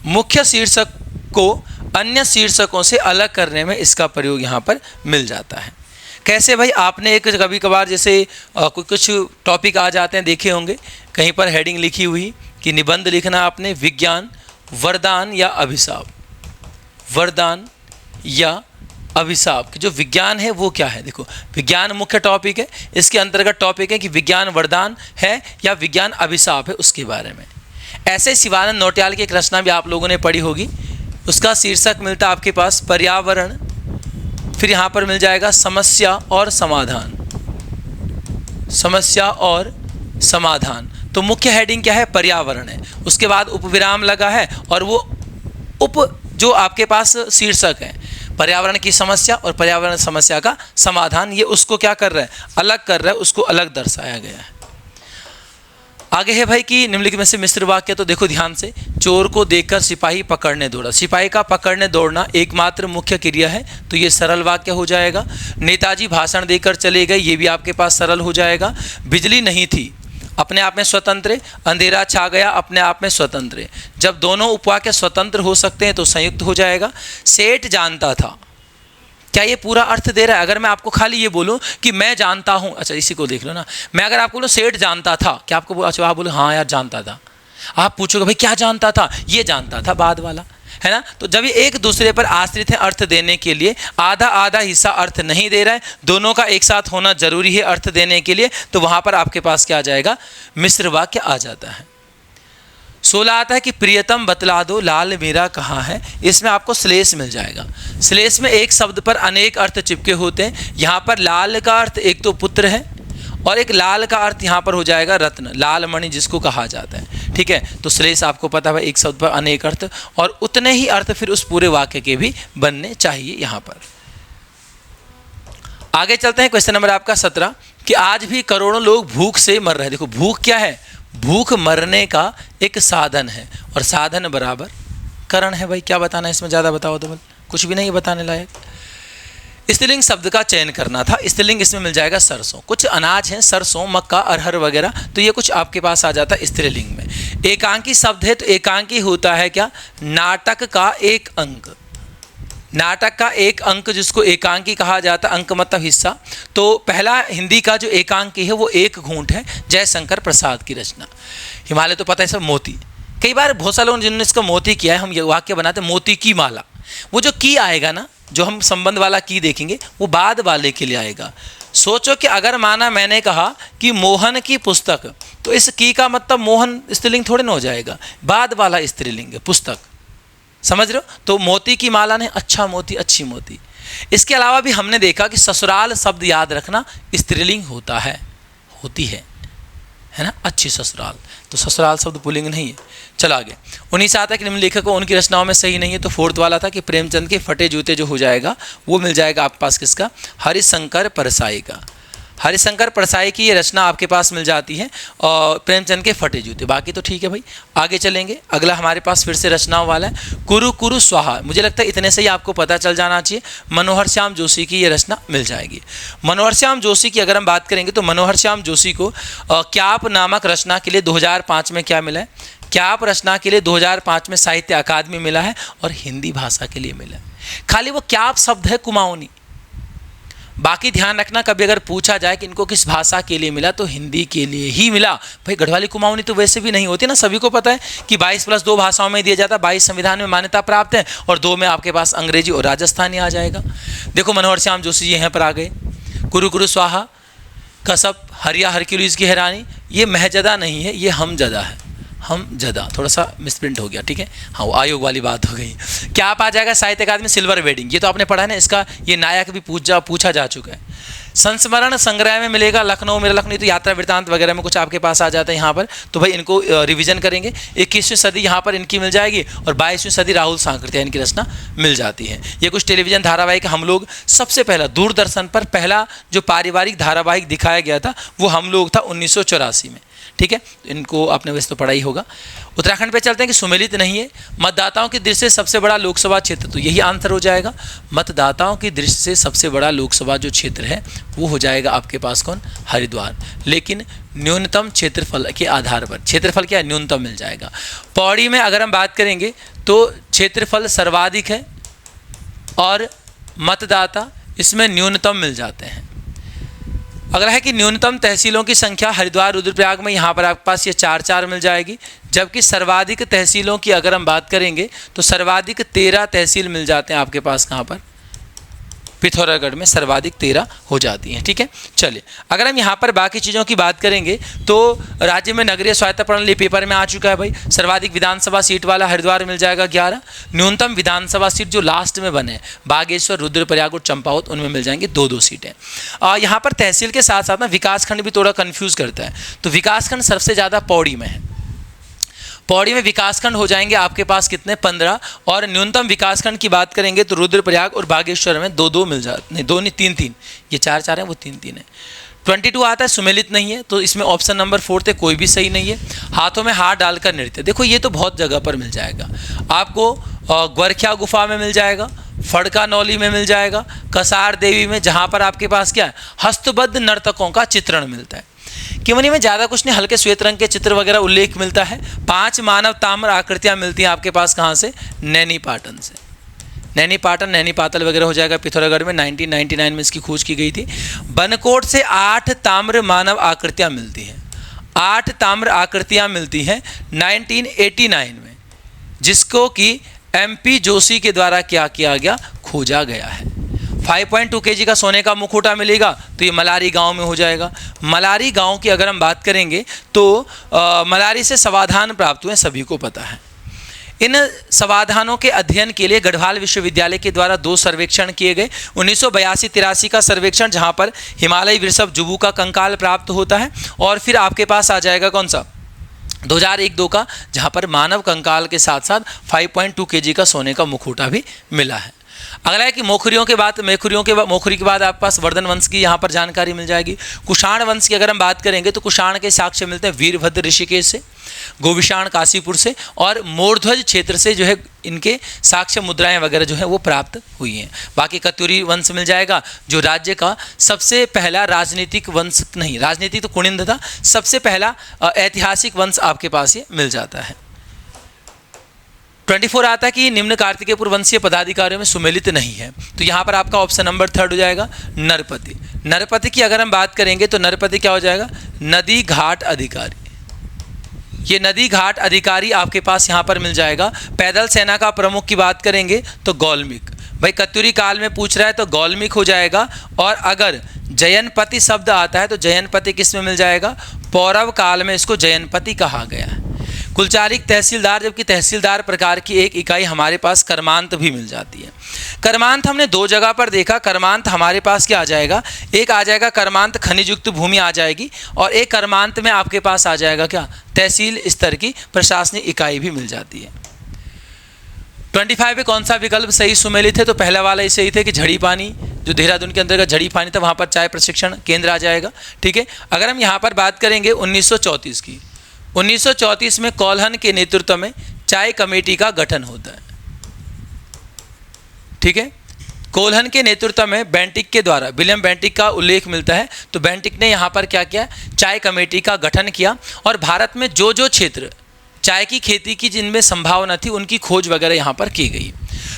मुख्य शीर्षक को अन्य शीर्षकों से अलग करने में इसका प्रयोग यहाँ पर मिल जाता है। कैसे भाई, आपने एक कभी कभार जैसे कुछ टॉपिक आ जाते हैं, देखे होंगे कहीं पर हेडिंग लिखी हुई कि निबंध लिखना आपने, विज्ञान वरदान या अभिशाप, वरदान या अभिशाप। जो विज्ञान है वो क्या है, देखो विज्ञान मुख्य टॉपिक है, इसके अंतर्गत टॉपिक है कि विज्ञान वरदान है या विज्ञान अभिशाप है, उसके बारे में। ऐसे शिवानंद नौटियाल की एक रचना भी आप लोगों ने पढ़ी होगी, उसका शीर्षक मिलता है आपके पास पर्यावरण, फिर यहाँ पर मिल जाएगा समस्या और समाधान, समस्या और समाधान। तो मुख्य हेडिंग क्या है, पर्यावरण है, उसके बाद उपविराम लगा है, और वो जो आपके पास शीर्षक है पर्यावरण की समस्या और पर्यावरण समस्या का समाधान, ये उसको क्या कर रहा है, अलग कर रहा है, उसको अलग दर्शाया गया है। आगे है भाई कि निम्नलिखित में से मिश्र वाक्य, तो देखो ध्यान से, चोर को देखकर सिपाही पकड़ने दौड़ा। सिपाही का पकड़ने दौड़ना एकमात्र मुख्य क्रिया है, तो ये सरल वाक्य हो जाएगा। नेताजी भाषण देकर चले गए, ये भी आपके पास सरल हो जाएगा। बिजली नहीं थी, अपने आप में स्वतंत्र, अंधेरा छा गया, अपने आप में स्वतंत्र। जब दोनों उपवाक्य स्वतंत्र हो सकते हैं तो संयुक्त हो जाएगा। सेठ जानता था, क्या ये पूरा अर्थ दे रहा है? अगर मैं आपको खाली ये बोलूं कि मैं जानता हूं, अच्छा इसी को देख लो ना, मैं अगर आपको बोलूं सेठ जानता था, क्या आपको, अच्छा आप बोलो हाँ यार जानता था, आप पूछोगे भाई क्या जानता था, ये जानता था बाद वाला, है ना। तो जब ये एक दूसरे पर आश्रित है अर्थ देने के लिए, आधा आधा हिस्सा अर्थ नहीं दे रहा है, दोनों का एक साथ होना जरूरी है अर्थ देने के लिए, तो वहां पर आपके पास क्या आ जाएगा, मिश्र वाक्य आ जाता है। 16 आता है कि प्रियतम बतला दो लाल मेरा कहाँ है, इसमें आपको श्लेष मिल जाएगा। श्लेष में एक शब्द पर अनेक अर्थ चिपके होते हैं। यहाँ पर लाल का अर्थ एक तो पुत्र है, और एक लाल का अर्थ यहाँ पर हो जाएगा रत्न, लाल मणि जिसको कहा जाता है, ठीक है। तो श्लेष आपको पता है एक शब्द पर अनेक अर्थ, और उतने ही अर्थ फिर उस पूरे वाक्य के भी बनने चाहिए यहाँ पर। आगे चलते हैं, क्वेश्चन नंबर आपका 17 कि आज भी करोड़ों लोग भूख से मर रहे हैं। देखो भूख क्या है, भूख मरने का एक साधन है, और साधन बराबर कारण है। भाई क्या बताना है इसमें, ज़्यादा बताओ तो कुछ भी नहीं बताने लायक। स्त्रीलिंग शब्द का चयन करना था। स्त्रीलिंग इसमें मिल जाएगा सरसों, कुछ अनाज हैं सरसों, मक्का, अरहर वगैरह, तो ये कुछ आपके पास आ जाता है स्त्रीलिंग में। एकांकी शब्द है, तो एकांकी होता है क्या, नाटक का एक अंक। नाटक का एक अंक जिसको एकांकी कहा जाता है, अंक मतलब हिस्सा। तो पहला हिंदी का जो एकांकी है वो एक घूंट है, जयशंकर प्रसाद की रचना। हिमालय तो पता है सब, मोती। कई बार बहुत सारे लोगों जिन्होंने इसका मोती किया है, हम ये वाक्य बनाते हैं मोती की माला। वो जो की आएगा ना, जो हम संबंध वाला की देखेंगे, वो बाद वाले के लिए आएगा। सोचो कि अगर माना मैंने कहा कि मोहन की पुस्तक, तो इस की का मतलब मोहन स्त्रीलिंग थोड़े ना हो जाएगा, बाद वाला स्त्रीलिंग है पुस्तक, समझ रहे हो। तो मोती की माला ने अच्छा मोती, अच्छी मोती। इसके अलावा भी हमने देखा कि ससुराल शब्द याद रखना स्त्रीलिंग होता है, होती है ना, अच्छी ससुराल। तो ससुराल शब्द पुल्लिंग नहीं है। चलो आगे, 19 आता है कि निम्नलिखित को उनकी रचनाओं में सही नहीं है। तो फोर्थ वाला था कि प्रेमचंद के फटे जूते जो हो जाएगा वो मिल जाएगा आपके पास किसका, हरिशंकर परसाई का। हरिशंकर परसाई की ये रचना आपके पास मिल जाती है, और प्रेमचंद के फटे जूते। बाकी तो ठीक है भाई, आगे चलेंगे। अगला हमारे पास फिर से रचनाओं वाला है, कुरु कुरु स्वाहा। मुझे लगता है इतने से ही आपको पता चल जाना चाहिए। मनोहर श्याम जोशी की ये रचना मिल जाएगी। मनोहर श्याम जोशी की अगर हम बात करेंगे तो मनोहर श्याम जोशी को क्याप नामक रचना के लिए 2005 में क्या मिला है, क्याप रचना के लिए 2005 में साहित्य अकादमी मिला है, और हिंदी भाषा के लिए मिला है। खाली वो क्याप शब्द है कुमाऊनी। बाकी ध्यान रखना, कभी अगर पूछा जाए कि इनको किस भाषा के लिए मिला, तो हिंदी के लिए ही मिला। भाई गढ़वाली कुमाऊनी तो वैसे भी नहीं होती ना, सभी को पता है कि 22+2 भाषाओं में दिया जाता है, 22 संविधान में मान्यता प्राप्त है, और 2 में आपके पास अंग्रेजी और राजस्थानी आ जाएगा। देखो मनोहर श्याम जोशी जी यहाँ पर आ गए। कुरु कुरु स्वाहा, कसब, हरिया हरक्यूलिस की हैरानी, ये महजदा नहीं है, ये हमजदा है, हम जदा, थोड़ा सा मिसप्रिंट हो गया, ठीक है। हाँ वो आयोग वाली बात हो गई। क्या आप आ जाएगा साहित्य अकादमी सिल्वर वेडिंग, ये तो आपने पढ़ा है ना, इसका ये नायक भी पूछा जा चुका है। संस्मरण संग्रह में मिलेगा लखनऊ मेरा लखनऊ, तो यात्रा वृत्तांत वगैरह में कुछ आपके पास आ जाता है यहाँ पर। तो भाई इनको रिवीजन करेंगे। 21वीं सदी यहाँ पर इनकी मिल जाएगी, और 22वीं सदी राहुल सांकृत्या इनकी रचना मिल जाती है। ये कुछ टेलीविजन धारावाहिक हम लोग सबसे पहला दूरदर्शन पर पहला जो पारिवारिक धारावाहिक दिखाया गया था वो हम लोग था 1984 में, ठीक है। इनको आपने वैसे तो पढ़ा ही होगा। उत्तराखंड पे चलते हैं कि सुमेलित नहीं है। मतदाताओं की दृष्टि से सबसे बड़ा लोकसभा क्षेत्र, तो यही आंसर हो जाएगा। मतदाताओं की दृष्टि से सबसे बड़ा लोकसभा जो क्षेत्र है वो हो जाएगा आपके पास कौन, हरिद्वार। लेकिन न्यूनतम क्षेत्रफल के आधार पर, क्षेत्रफल क्या न्यूनतम मिल जाएगा। पौड़ी में अगर हम बात करेंगे तो क्षेत्रफल सर्वाधिक है, और मतदाता इसमें न्यूनतम मिल जाते हैं। अगला है कि न्यूनतम तहसीलों की संख्या हरिद्वार रुद्रप्रयाग में यहाँ पर आपके पास ये 4 मिल जाएगी, जबकि सर्वाधिक तहसीलों की अगर हम बात करेंगे तो सर्वाधिक 13 तहसील मिल जाते हैं आपके पास कहाँ पर, पिथौरागढ़ में सर्वाधिक 13 हो जाती हैं, ठीक है। चलिए अगर हम यहाँ पर बाकी चीज़ों की बात करेंगे तो राज्य में नगरीय स्वायत्ता प्रणाली पेपर में आ चुका है भाई। सर्वाधिक विधानसभा सीट वाला हरिद्वार मिल जाएगा 11। न्यूनतम विधानसभा सीट जो लास्ट में बने बागेश्वर, रुद्रप्रयाग और चंपावत, उनमें मिल जाएंगे 2-2 सीटें। यहाँ पर तहसील के साथ साथ ना विकासखंड भी थोड़ा कन्फ्यूज़ करता है। तो विकासखंड सबसे ज़्यादा पौड़ी में है। पौड़ी में विकासखंड हो जाएंगे आपके पास कितने, 15। और न्यूनतम विकासखंड की बात करेंगे तो रुद्रप्रयाग और बागेश्वर में 2-2 मिल जाते, नहीं 2 नहीं 3-3, ये 4-4 है वो 3-3 है। 22 आता है सुमेलित नहीं है, तो इसमें ऑप्शन नंबर 4 थे, कोई भी सही नहीं है। हाथों में हाथ डालकर नृत्य, देखो ये तो बहुत जगह पर मिल जाएगा आपको। ग्वारख्या गुफा में मिल जाएगा, फड़का नौली में मिल जाएगा, कसार देवी में, जहाँ पर आपके पास क्या है हस्तबद्ध नर्तकों का चित्रण मिलता है। किमनी में ज़्यादा कुछ नहीं, हल्के श्वेत रंग के चित्र वगैरह उल्लेख मिलता है। 5 मानव ताम्र आकृतियाँ मिलती हैं आपके पास कहाँ से, नैनी पाटन से। नैनी पाटन, नैनी पातल वगैरह हो जाएगा पिथौरागढ़ में, 1999 में इसकी खोज की गई थी। बनकोट से 8 ताम्र मानव आकृतियाँ मिलती हैं, 8 ताम्र आकृतियाँ मिलती हैं 1989 में, जिसको कि MP जोशी के द्वारा क्या किया गया, खोजा गया है। 5.2 kg का सोने का मुखौटा मिलेगा, तो ये मलारी गांव में हो जाएगा। मलारी गांव की अगर हम बात करेंगे तो मलारी से समाधान प्राप्त हुए, सभी को पता है। इन समाधानों के अध्ययन के लिए गढ़वाल विश्वविद्यालय के द्वारा 2 सर्वेक्षण किए गए। 1982-83 का सर्वेक्षण जहां पर हिमालयी वृषभ जुबू का कंकाल प्राप्त होता है, और फिर आपके पास आ जाएगा कौन सा 2001-2 का, जहां पर मानव कंकाल के साथ साथ 5.2 kg का सोने का मुखौटा भी मिला है। अगला है कि मोखरियों के बाद आपके पास वर्धन वंश की यहाँ पर जानकारी मिल जाएगी। कुषाण वंश की अगर हम बात करेंगे तो कुषाण के साक्ष्य मिलते हैं वीरभद्र ऋषिकेश से, गोविषाण काशीपुर से, और मोरध्वज क्षेत्र से जो है इनके साक्ष्य मुद्राएं वगैरह जो है वो प्राप्त हुई हैं। बाकी कत्यूरी वंश मिल जाएगा, जो राज्य का सबसे पहला राजनीतिक वंश, नहीं राजनीतिक तो कुनिंद था, सबसे पहला ऐतिहासिक वंश आपके पास ये मिल जाता है। 24 आता है कि निम्न कार्तिकेयपुर वंशीय पदाधिकारियों में सुमेलित नहीं है, तो यहाँ पर आपका ऑप्शन नंबर 3 हो जाएगा नरपति। नरपति की अगर हम बात करेंगे तो नरपति क्या हो जाएगा, नदी घाट अधिकारी। ये नदी घाट अधिकारी आपके पास यहाँ पर मिल जाएगा। पैदल सेना का प्रमुख की बात करेंगे तो गौलमिक, भाई कत्यूरी काल में पूछ रहा है तो गौलमिक हो जाएगा। और अगर जयनपति शब्द आता है तो जयनपति किस में मिल जाएगा, पौरव काल में इसको जयनपति कहा गया है। कुलचारिक तहसीलदार, जबकि तहसीलदार प्रकार की एक इकाई हमारे पास कर्मांत भी मिल जाती है। कर्मांत हमने 2 जगह पर देखा। कर्मांत हमारे पास क्या आ जाएगा, एक आ जाएगा कर्मांत खनिज युक्त भूमि आ जाएगी, और एक कर्मांत में आपके पास आ जाएगा क्या, तहसील स्तर की प्रशासनिक इकाई भी मिल जाती है। 25 में कौन सा विकल्प सही सुमेलित है, तो पहला वाला ही सही थे कि झड़ी पानी, जो देहरादून के अंतर्गत झड़ी पानी था, वहाँ पर चाय प्रशिक्षण केंद्र आ जाएगा। ठीक है, अगर हम यहाँ पर बात करेंगे 1934 की, 1934 में कोल्हन के नेतृत्व में चाय कमेटी का गठन होता है। ठीक है, कोल्हन के नेतृत्व में बेंटिक के द्वारा, विलियम बेंटिक का उल्लेख मिलता है। तो बेंटिक ने यहाँ पर क्या किया, चाय कमेटी का गठन किया, और भारत में जो जो क्षेत्र चाय की खेती की जिनमें संभावना थी उनकी खोज वगैरह यहाँ पर की गई।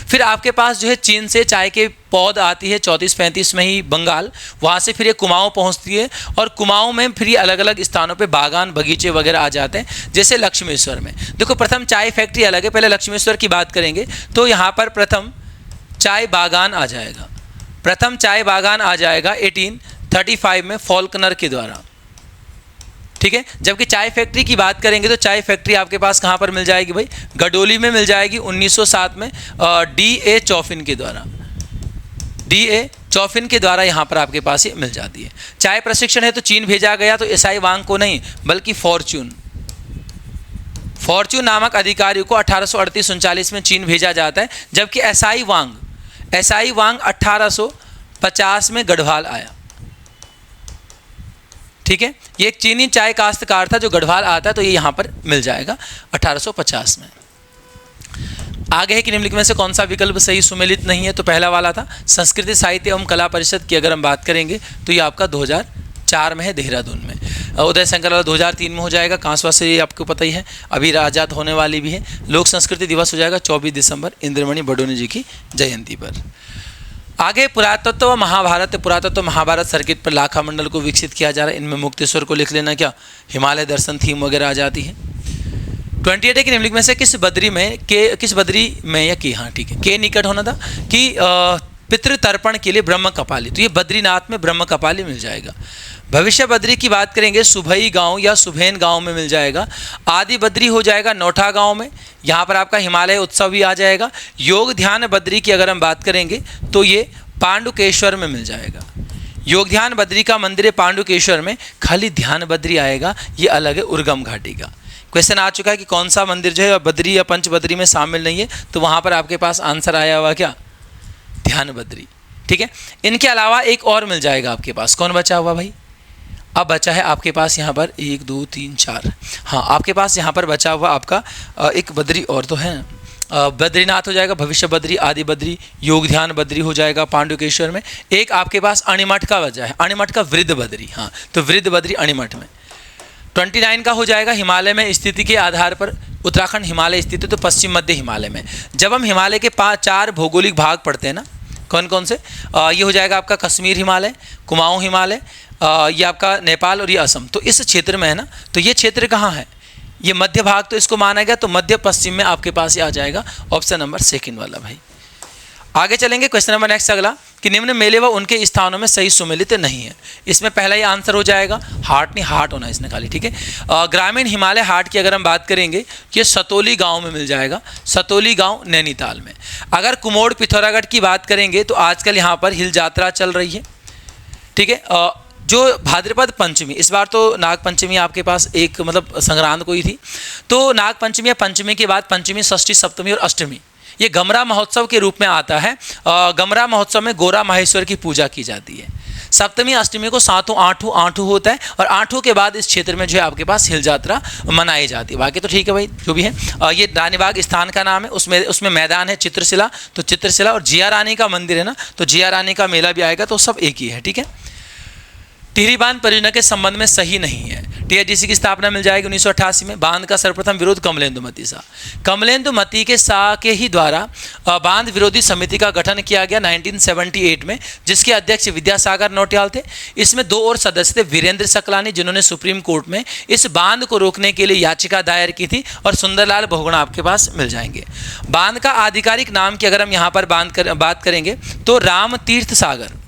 फिर आपके पास जो है चीन से चाय के पौध आती है 34-35 में ही बंगाल, वहाँ से फिर ये कुमाऊँ पहुँचती है, और कुमाऊँ में फिर ये अलग अलग स्थानों पे बागान बगीचे वगैरह आ जाते हैं। जैसे लक्ष्मेश्वर में देखो, प्रथम चाय फैक्ट्री अलग है, पहले लक्ष्मेश्वर की बात करेंगे तो यहाँ पर प्रथम चाय बागान आ जाएगा। प्रथम चाय बागान आ जाएगा 1835 में फॉल्कनर के द्वारा। ठीक है, जबकि चाय फैक्ट्री की बात करेंगे तो चाय फैक्ट्री आपके पास कहाँ पर मिल जाएगी भाई, गडोली में मिल जाएगी 1907 में D.A. चौफिन के द्वारा। D.A. चौफिन के द्वारा यहाँ पर आपके पास ये मिल जाती है। चाय प्रशिक्षण है तो चीन भेजा गया, तो एसआई वांग को नहीं बल्कि फॉर्च्यून नामक अधिकारी को 1838-39 में चीन भेजा जाता है, जबकि एसआई वांग 1850 में गढ़वाल आया। ठीक है, ये एक चीनी चाय काश्तकार था जो गढ़वाल आता है, तो ये यहाँ पर मिल जाएगा 1850 में। आगे है कि निम्नलिखित में से कौन सा विकल्प सही सुमेलित नहीं है, तो पहला वाला था संस्कृति साहित्य एवं कला परिषद की अगर हम बात करेंगे तो ये आपका 2004 में है देहरादून में। उदय शंकर वाला 2003 में हो जाएगा, कांसवा से ये आपको पता ही है, अभी आजाद होने वाली भी है। लोक संस्कृति दिवस हो जाएगा 24 दिसंबर इंद्रमणि बडोनी जी की जयंती पर। आगे पुरातत्व महाभारत सर्किट पर लाखा मंडल को विकसित किया जा रहा है। इनमें मुक्तेश्वर को लिख लेना, क्या हिमालय दर्शन थीम वगैरह आ जाती है। 28 है कि निम्नलिखित में से किस बद्री में या की, हाँ ठीक है, के निकट होना था कि पितृतर्पण के लिए ब्रह्म कपाली, तो ये बद्रीनाथ में ब्रह्म कपाली मिल जाएगा। भविष्य बद्री की बात करेंगे सुभई गांव या सुभेन गांव में मिल जाएगा। आदि बद्री हो जाएगा नौठा गांव में, यहाँ पर आपका हिमालय उत्सव भी आ जाएगा। योग ध्यान बद्री की अगर हम बात करेंगे तो ये पांडुकेश्वर में मिल जाएगा। योग ध्यान बद्री का मंदिर है पांडुकेश्वर में, खाली ध्यान बद्री आएगा, ये अलग है उर्गम घाटी का। क्वेश्चन आ चुका है कि कौन सा मंदिर जो है बद्री या पंच बद्री में शामिल नहीं है, तो वहाँ पर आपके पास आंसर आया हुआ क्या, ध्यान बद्री। ठीक है, इनके अलावा एक और मिल जाएगा आपके पास, कौन बचा हुआ भाई, अब बचा है आपके पास यहाँ पर 1 2 3 4, हाँ आपके पास यहाँ पर बचा हुआ आपका एक बद्री और तो है, बद्रीनाथ हो जाएगा, भविष्य बद्री, आदि बद्री, योग ध्यान बद्री हो जाएगा पांडुकेश्वर में। एक आपके पास अणिमठ का बचा है, अणिमठ का वृद्ध बद्री, हाँ तो वृद्ध बद्री अणिमठ में। 29 का हो जाएगा हिमालय में स्थिति के आधार पर, उत्तराखंड हिमालय स्थित है तो पश्चिम मध्य हिमालय में। जब हम हिमालय के 4 भौगोलिक भाग पढ़ते हैं ना, कौन कौन से, ये हो जाएगा आपका कश्मीर हिमालय, कुमाऊँ हिमालय, ये आपका नेपाल और ये असम, तो इस क्षेत्र में है ना, तो ये क्षेत्र कहाँ है, ये मध्य भाग तो इसको माना गया, तो मध्य पश्चिम में आपके पास ये आ जाएगा ऑप्शन नंबर 2 वाला भाई। आगे चलेंगे, क्वेश्चन नंबर नेक्स्ट अगला कि निम्न मेले व उनके स्थानों में सही सुमेलित नहीं है। इसमें पहला ही आंसर हो जाएगा हाट, नहीं हाट होना इसने खाली, ठीक है। ग्रामीण हिमालय हाट की अगर हम बात करेंगे, ये सतोली गांव में मिल जाएगा, सतोली गांव नैनीताल में। अगर कुमोड पिथौरागढ़ की बात करेंगे तो आजकल यहाँ पर हिल यात्रा चल रही है, ठीक है। जो भाद्रपद पंचमी, इस बार तो नाग पंचमी आपके पास एक मतलब संक्रांत को ही थी, तो नाग पंचमी या पंचमी के बाद पंचमी, षष्ठी, सप्तमी और अष्टमी ये गमरा महोत्सव के रूप में आता है। गमरा महोत्सव में गोरा माहेश्वर की पूजा की जाती है। सप्तमी अष्टमी को सातों आठों होता है और आठों के बाद इस क्षेत्र में जो है आपके पास हिल यात्रा मनाई जाती है। बाकी तो ठीक है भाई, जो भी है। ये रानीबाग स्थान का नाम है, उसमें मैदान है चित्रशिला, तो चित्रशिला और जिया रानी का मंदिर है ना, तो जिया रानी का मेला भी आएगा, तो सब एक ही है, ठीक है। टिहरी बांध परियोजना के संबंध में सही नहीं है। टीआईडीसी की स्थापना मिल जाएगी 1988 में। बांध का सर्वप्रथम विरोध कमलेंदुमती शाह, कमलेंदुमती के शाह के ही द्वारा बांध विरोधी समिति का गठन किया गया 1978 में, जिसके अध्यक्ष विद्यासागर नौटियाल थे। इसमें 2 और सदस्य थे, वीरेंद्र सकलानी, जिन्होंने सुप्रीम कोर्ट में इस बांध को रोकने के लिए याचिका दायर की थी, और सुंदरलाल बहुगुणा आपके पास मिल जाएंगे। बांध का आधिकारिक नाम की अगर हम यहाँ पर बात करेंगे तो रामतीर्थ सागर,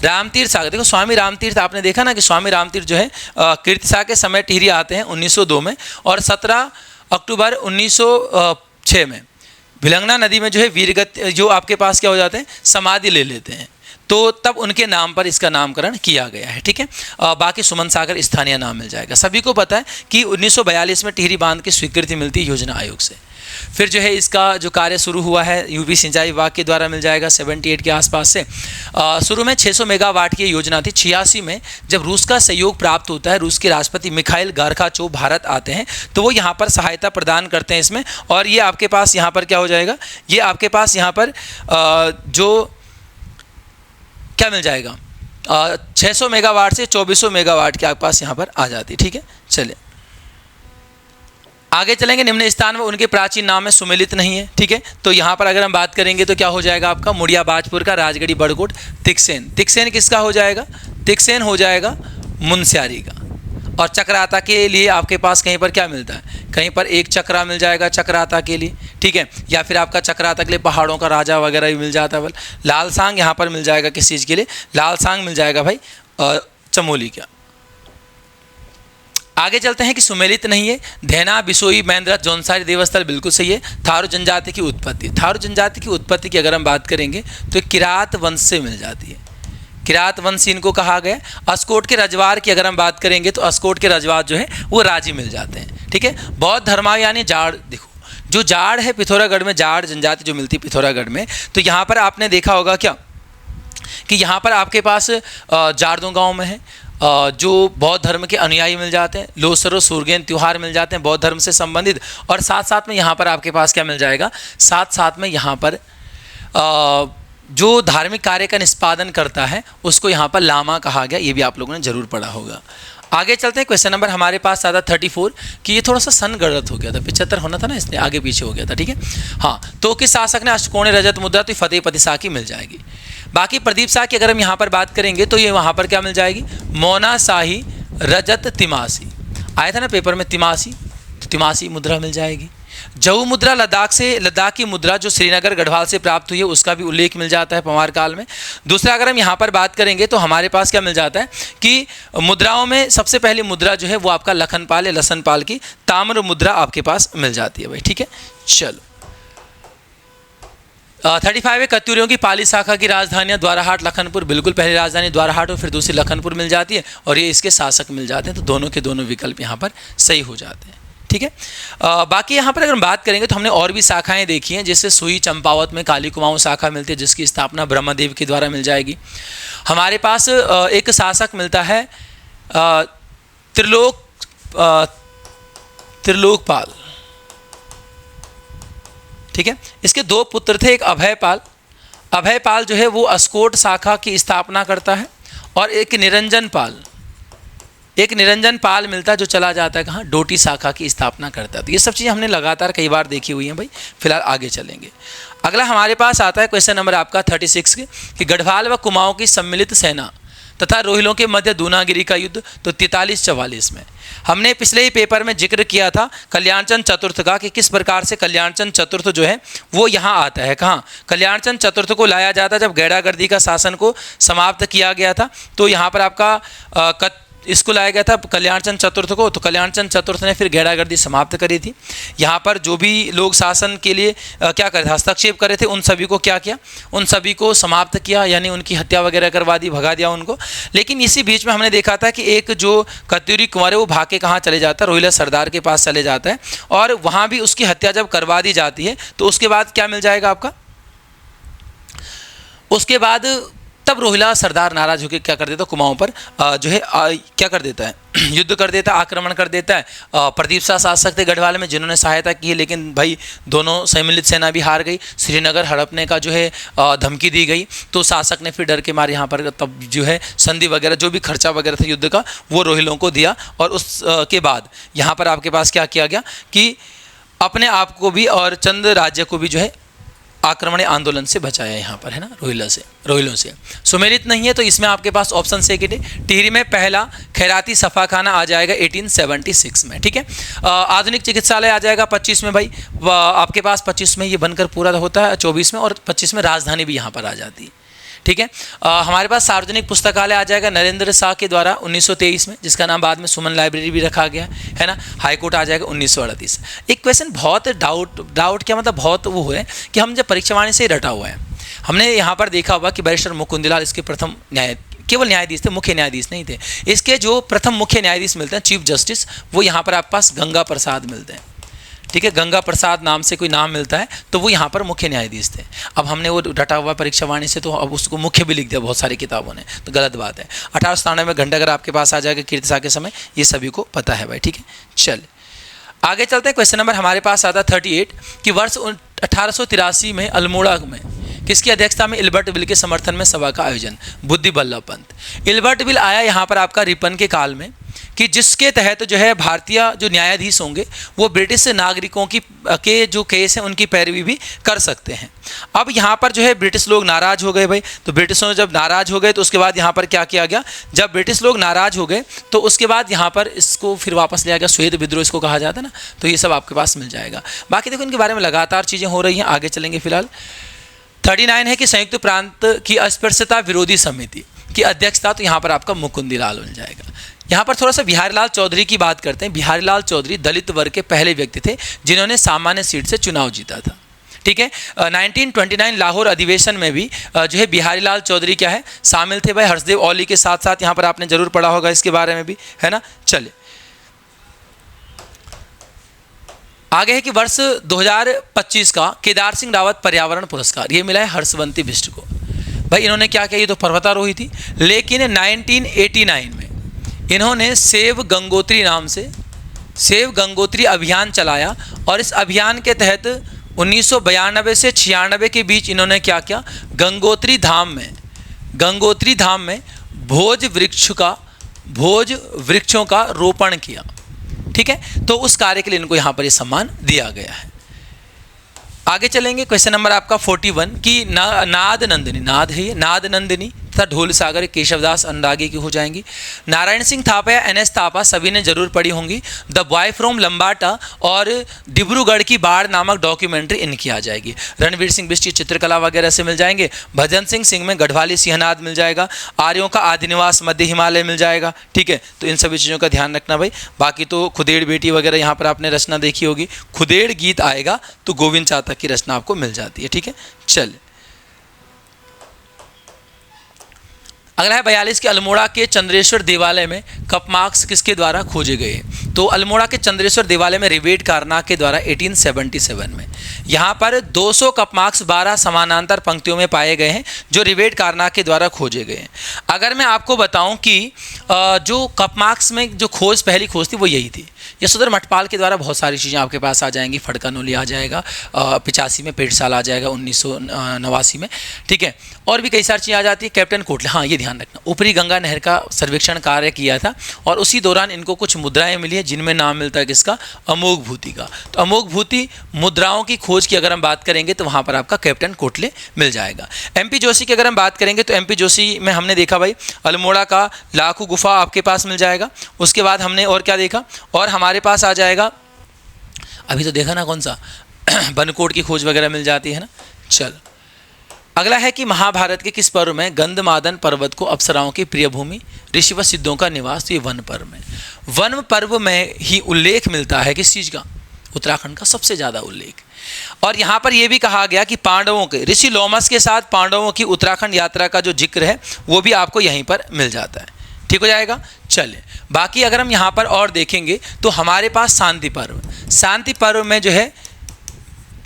रामतीर्थ सागर। देखो स्वामी रामतीर्थ आपने देखा ना कि स्वामी रामतीर्थ जो है कीर्तिशाह के समय टिहरी आते हैं 1902 में, और 17 अक्टूबर 1906 में भिलंगना नदी में जो है वीरगति जो आपके पास क्या हो जाते हैं, समाधि ले लेते हैं, तो तब उनके नाम पर इसका नामकरण किया गया है, ठीक है। बाकी सुमन सागर स्थानीय नाम मिल जाएगा। सभी को पता है कि 1942 में टिहरी बांध की स्वीकृति मिलती है योजना आयोग से। फिर जो है इसका जो कार्य शुरू हुआ है यूपी सिंचाई विभाग के द्वारा मिल जाएगा 78 के आसपास से। शुरू में 600 मेगावाट की योजना थी। 86 में जब रूस का सहयोग प्राप्त होता है, रूस के राष्ट्रपति मिखाइल गार्बाचोव भारत आते हैं, तो वो यहाँ पर सहायता प्रदान करते हैं इसमें, और ये आपके पास यहाँ पर क्या हो जाएगा, ये आपके पास यहाँ पर जो क्या मिल जाएगा 600 मेगावाट से 2400 मेगावाट के आपके पास यहाँ पर आ जाती है, ठीक है। चलिए आगे चलेंगे। निम्न स्थान में उनके प्राचीन नाम में सुमेलित नहीं है, ठीक है। तो यहाँ पर अगर हम बात करेंगे तो क्या हो जाएगा आपका, मुड़िया बाजपुर का, राजगढ़ी बड़कोट, तिकसेन। तिकसेन किसका हो जाएगा, तिकसेन हो जाएगा मुनस्यारी का। और चक्राता के लिए आपके पास कहीं पर क्या मिलता है, कहीं पर एक चक्रा मिल जाएगा चक्राता के लिए, ठीक है। या फिर आपका चक्राता के लिए पहाड़ों का राजा वगैरह भी मिल जाता है। लालसांग यहाँ पर मिल जाएगा, किस चीज़ के लिए, लालसांग मिल जाएगा भाई चमोली का। आगे चलते हैं कि सुमेलित नहीं है। धैना, बिसोई, मैंद्रा, जौनसारी देवस्थल बिल्कुल सही है। थारू जनजाति की उत्पत्ति, थारू जनजाति की उत्पत्ति की अगर हम बात करेंगे तो किरात वंश से मिल जाती है, किरात वंश इनको कहा गया। अस्कोट के रजवार की अगर हम बात करेंगे तो अस्कोट के रजवार जो है वो राजी मिल जाते हैं, ठीक है। बौद्ध धर्मा यानी जाड़, देखो जो जाड़ है पिथौरागढ़ में, जाड़ जनजाति जो मिलती है पिथौरागढ़ में, तो यहाँ पर आपने देखा होगा क्या कि यहाँ पर आपके पास जाड़दों गाँव में है जो बौद्ध धर्म के अनुयायी मिल जाते हैं। लोसर और सूरगेन त्यौहार मिल जाते हैं बौद्ध धर्म से संबंधित, और साथ साथ में यहाँ पर आपके पास क्या मिल जाएगा, साथ साथ में यहाँ पर जो धार्मिक कार्य का निष्पादन करता है उसको यहाँ पर लामा कहा गया। ये भी आप लोगों ने जरूर पढ़ा होगा। आगे चलते हैं। क्वेश्चन नंबर हमारे पास आता 34 कि ये थोड़ा सा सन गलत हो गया था, 75 होना था ना, इसलिए आगे पीछे हो गया था, ठीक है। हाँ, तो किस शासक ने अष्टकोणीय रजत मुद्रा, तो फतेहपति शाह की मिल जाएगी। बाकी प्रदीप शाह की अगर हम यहाँ पर बात करेंगे तो ये वहाँ पर क्या मिल जाएगी, मोना शाही रजत तिमासी, आया था ना पेपर में तिमासी, तो तिमासी मुद्रा मिल जाएगी। जऊ मुद्रा लद्दाख की मुद्रा जो श्रीनगर गढ़वाल से प्राप्त हुई है उसका भी उल्लेख मिल जाता है पंवार काल में। दूसरा अगर हम यहाँ पर बात करेंगे तो हमारे पास क्या मिल जाता है कि मुद्राओं में सबसे पहली मुद्रा जो है वो आपका लखनपाल या लसनपाल की ताम्र मुद्रा आपके पास मिल जाती है भाई, ठीक है। चलो 35 है कत्यूरियों की पाली शाखा की राजधानियाँ द्वाराहाट, लखनपुर, बिल्कुल पहली राजधानी द्वाराहाट और फिर दूसरी लखनपुर मिल जाती है, और ये इसके शासक मिल जाते हैं, तो दोनों के दोनों विकल्प यहाँ पर सही हो जाते हैं, ठीक है। बाकी यहाँ पर अगर हम बात करेंगे तो हमने और भी शाखाएं देखी हैं, जैसे सुई चंपावत में काली कुमाऊँ शाखा मिलती है जिसकी स्थापना ब्रह्मदेव के द्वारा मिल जाएगी। हमारे पास एक शासक मिलता है त्रिलोकपाल, ठीक है। इसके 2 पुत्र थे, एक अभयपाल, अभयपाल जो है वो अस्कोट शाखा की स्थापना करता है, और एक निरंजन पाल मिलता है जो चला जाता है कहाँ, डोटी शाखा की स्थापना करता है। तो ये सब चीज़ें हमने लगातार कई बार देखी हुई हैं भाई। फिलहाल आगे चलेंगे। अगला हमारे पास आता है क्वेश्चन नंबर आपका 36 कि गढ़वाल व कुमाऊं की सम्मिलित सेना तथा रोहिलों के मध्य दूनागिरी का युद्ध तो 43-44 में। हमने पिछले ही पेपर में जिक्र किया था कल्याणचंद चतुर्थ का कि किस प्रकार से कल्याणचंद चतुर्थ जो है वो यहाँ आता है। कहाँ? कल्याणचंद चतुर्थ को लाया जाता जब गैड़ागर्दी का शासन को समाप्त किया गया था, तो यहाँ पर आपका इसको लाया गया था कल्याणचंद चतुर्थ को। तो कल्याणचंद चतुर्थ ने फिर गैड़ागर्दी समाप्त करी थी। यहाँ पर जो भी लोग शासन के लिए क्या करे थे, हस्तक्षेप करे थे, उन सभी को क्या किया, उन सभी को समाप्त किया, यानी उनकी हत्या वगैरह करवा दी, भगा दिया उनको। लेकिन इसी बीच में हमने देखा था कि एक जो कत्यूरी कुंवर है वो भाग के कहाँ चले जाता है, रोहिला सरदार के पास चले जाता है, और वहाँ भी उसकी हत्या जब करवा दी जाती है तो उसके बाद क्या मिल जाएगा आपका, उसके बाद तब रोहिला सरदार नाराज होकर क्या कर देता है, कुमाऊं पर जो है क्या कर देता है, युद्ध कर देता है, आक्रमण कर देता है। प्रदीप शाह शासक थे गढ़वाल में जिन्होंने सहायता की है, लेकिन भाई दोनों सम्मिलित सेना भी हार गई, श्रीनगर हड़पने का जो है धमकी दी गई, तो शासक ने फिर डर के मारे यहाँ पर तब जो है संधि वगैरह जो भी खर्चा वगैरह था युद्ध का वो रोहिलों को दिया। और उसके बाद यहाँ पर आपके पास क्या किया गया कि अपने आप को भी और चंद राज्य को भी जो है आक्रमणी आंदोलन से बचाया यहाँ पर, है ना, रोहिलों से। सुमेलित नहीं है तो इसमें आपके पास ऑप्शन सेकंड है, टिहरी में पहला खैराती सफाखाना आ जाएगा 1876 में। ठीक है, आधुनिक चिकित्सालय आ जाएगा 25 में भाई, आपके पास 25 में ये बनकर पूरा होता है, 24 में, और 25 में राजधानी भी यहाँ पर आ जाती है। ठीक है, हमारे पास सार्वजनिक पुस्तकालय आ जाएगा नरेंद्र शाह के द्वारा 1923 में, जिसका नाम बाद में सुमन लाइब्रेरी भी रखा गया है ना। हाईकोर्ट आ जाएगा 1938। एक क्वेश्चन बहुत डाउट क्या मतलब बहुत वो है कि हम जब परीक्षावाणी से रटा हुआ है, हमने यहाँ पर देखा हुआ कि बैरिस्टर मुकुंदलाल इसके प्रथम केवल न्यायाधीश थे, मुख्य न्यायाधीश नहीं थे। इसके जो प्रथम मुख्य न्यायाधीश मिलते हैं चीफ जस्टिस, वो यहाँ पर आपके पास गंगा प्रसाद मिलते हैं। ठीक है, गंगा प्रसाद नाम से कोई नाम मिलता है, तो वो यहाँ पर मुख्य न्यायाधीश थे। अब हमने वो डटा हुआ परीक्षावाणी से, तो अब उसको मुख्य भी लिख दिया बहुत सारी किताबों ने, तो गलत बात है। 1897 में घंटाघर आपके पास आ जाएगा कीर्तिशा के समय, ये सभी को पता है भाई। ठीक है, चल आगे चलते हैं। क्वेश्चन नंबर हमारे पास आता 38 कि वर्ष 1883 में अल्मोड़ा में किसकी अध्यक्षता में इल्बर्ट बिल के समर्थन में सभा का आयोजन, बुद्धि बल्लभ पंत। इल्बर्ट बिल आया यहाँ पर आपका रिपन के काल में, कि जिसके तहत जो है भारतीय जो न्यायाधीश होंगे वो ब्रिटिश नागरिकों के जो केस हैं उनकी पैरवी भी कर सकते हैं। अब यहाँ पर जो है ब्रिटिश लोग नाराज हो गए भाई, तो ब्रिटिशों जब नाराज हो गए तो उसके बाद यहाँ पर क्या किया गया, जब ब्रिटिश लोग नाराज हो गए तो उसके बाद यहाँ पर इसको फिर वापस लिया गया, श्वेत विद्रोह इसको कहा जाता है ना। तो ये सब आपके पास मिल जाएगा। बाकी देखो इनके बारे में लगातार चीज़ें हो रही हैं, आगे चलेंगे। फिलहाल 39 है कि संयुक्त प्रांत की अस्पृश्यता विरोधी समिति की अध्यक्षता, तो यहाँ पर आपका मुकुंदलाल मिल जाएगा। यहाँ पर थोड़ा सा बिहारीलाल चौधरी की बात करते हैं। बिहारीलाल चौधरी दलित वर्ग के पहले व्यक्ति थे जिन्होंने सामान्य सीट से चुनाव जीता था। ठीक है, 1929 लाहौर अधिवेशन में भी जो है बिहारीलाल चौधरी क्या है शामिल थे भाई, हर्षदेव औली के साथ साथ। यहाँ पर आपने जरूर पढ़ा होगा इसके बारे में भी, है ना। चलिए आगे है कि वर्ष 2025 का केदार सिंह रावत पर्यावरण पुरस्कार ये मिला है हर्षवंती बिष्ट को। भाई इन्होंने क्या किया, ये तो पर्वतारोही थी, लेकिन 1989 में इन्होंने सेव गंगोत्री नाम से सेव गंगोत्री अभियान चलाया, और इस अभियान के तहत 1992 से 96 के बीच इन्होंने क्या किया, गंगोत्री धाम में भोज वृक्षों का रोपण किया। ठीक है, तो उस कार्य के लिए इनको यहाँ पर ये सम्मान दिया गया है। आगे चलेंगे। क्वेश्चन नंबर आपका 41 कि नाद नंदिनी तथा ढोल सागर केशवदास अनुरागी की हो जाएंगी। नारायण सिंह थापा या NS थापा सभी ने जरूर पढ़ी होंगी। द बॉय फ्रॉम लंबाटा और डिब्रूगढ़ की बाढ़ नामक डॉक्यूमेंट्री इनकी आ जाएगी। रणवीर सिंह बिष्ट चित्रकला वगैरह से मिल जाएंगे। भजन सिंह में गढ़वाली सिंहनाद मिल जाएगा। आर्यों का आदिनिवास मध्य हिमालय मिल जाएगा। ठीक है, तो इन सभी चीज़ों का ध्यान रखना भाई। बाकी तो खुदेड़ बेटी वगैरह यहाँ पर आपने रचना देखी होगी। खुदेड़ गीत आएगा तो गोविंद चातक की रचना आपको मिल जाती है। ठीक है, चल अगला है 42 के अल्मोड़ा के चंद्रेश्वर देवालय में कप मार्क्स किसके द्वारा खोजे गए। तो अल्मोड़ा के चंद्रेश्वर देवालय में रिवेट कारनाक के द्वारा 1877 में यहाँ पर 200 कप मार्क्स 12 समानांतर पंक्तियों में पाए गए हैं जो रिवेट कारनाक के द्वारा खोजे गए हैं। अगर मैं आपको बताऊं कि जो कपमार्क्स में जो खोज पहली खोज थी वो यही थी। यशोधर मठपाल के द्वारा बहुत सारी चीज़ें आपके पास आ जाएंगी। फड़कानोली आ जाएगा 85 में, पेटसाल आ जाएगा 1989 में, ठीक है, और भी कई सारी चीज़ें आ जाती है। कैप्टन कोटले, हाँ ये ध्यान रखना, ऊपरी गंगा नहर का सर्वेक्षण कार्य किया था और उसी दौरान इनको कुछ मुद्राएं मिली है जिनमें नाम मिलता है किसका, अमोघ भूति का। तो अमोघ भूति मुद्राओं की खोज की अगर हम बात करेंगे तो वहाँ पर आपका कैप्टन कोटले मिल जाएगा। एमपी जोशी की अगर हम बात करेंगे तो एमपी जोशी में हमने देखा भाई अल्मोड़ा का लाखू गुफा आपके पास मिल जाएगा। उसके बाद हमने और क्या देखा, और हमारे पास आ जाएगा, अभी तो देखा ना कौन सा बनकोट की खोज वगैरह मिल जाती है ना। चल अगला है कि महाभारत के किस पर्व में गंधमादन पर्वत को अप्सराओं की प्रिय भूमि, ऋषि व सिद्धों का निवास, तो ये वन पर्व में, वन पर्व में ही उल्लेख मिलता है किस चीज़ का, उत्तराखंड का सबसे ज़्यादा उल्लेख। और यहाँ पर यह भी कहा गया कि पांडवों के, ऋषि लोमस के साथ पांडवों की उत्तराखंड यात्रा का जो जिक्र है वो भी आपको यहीं पर मिल जाता है। ठीक हो जाएगा। चलिए बाकी अगर हम यहाँ पर और देखेंगे तो हमारे पास शांति पर्व, शांति पर्व में जो है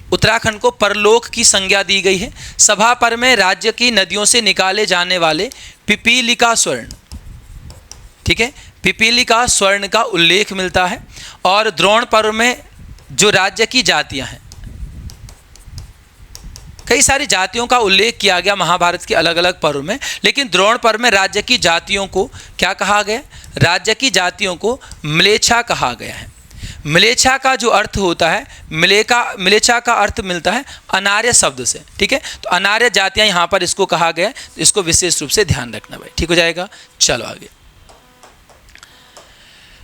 उत्तराखंड को परलोक की संज्ञा दी गई है। सभा पर्व में राज्य की नदियों से निकाले जाने वाले पिपीलिका स्वर्ण, ठीक है, पिपीलिका स्वर्ण का उल्लेख मिलता है। और द्रोण पर्व में जो राज्य की जातियां हैं, कई सारी जातियों का उल्लेख किया गया महाभारत के अलग अलग पर्व में, लेकिन द्रोण पर्व में राज्य की जातियों को क्या कहा गया, राज्य की जातियों को म्लेच्छा कहा गया है। म्लेच्छा का जो अर्थ होता है, म्लेच्छा का अर्थ मिलता है अनार्य शब्द से, ठीक है, तो अनार्य जातियां यहाँ पर इसको कहा गया है, तो इसको विशेष रूप से ध्यान रखना भाई। ठीक हो जाएगा। चलो आगे,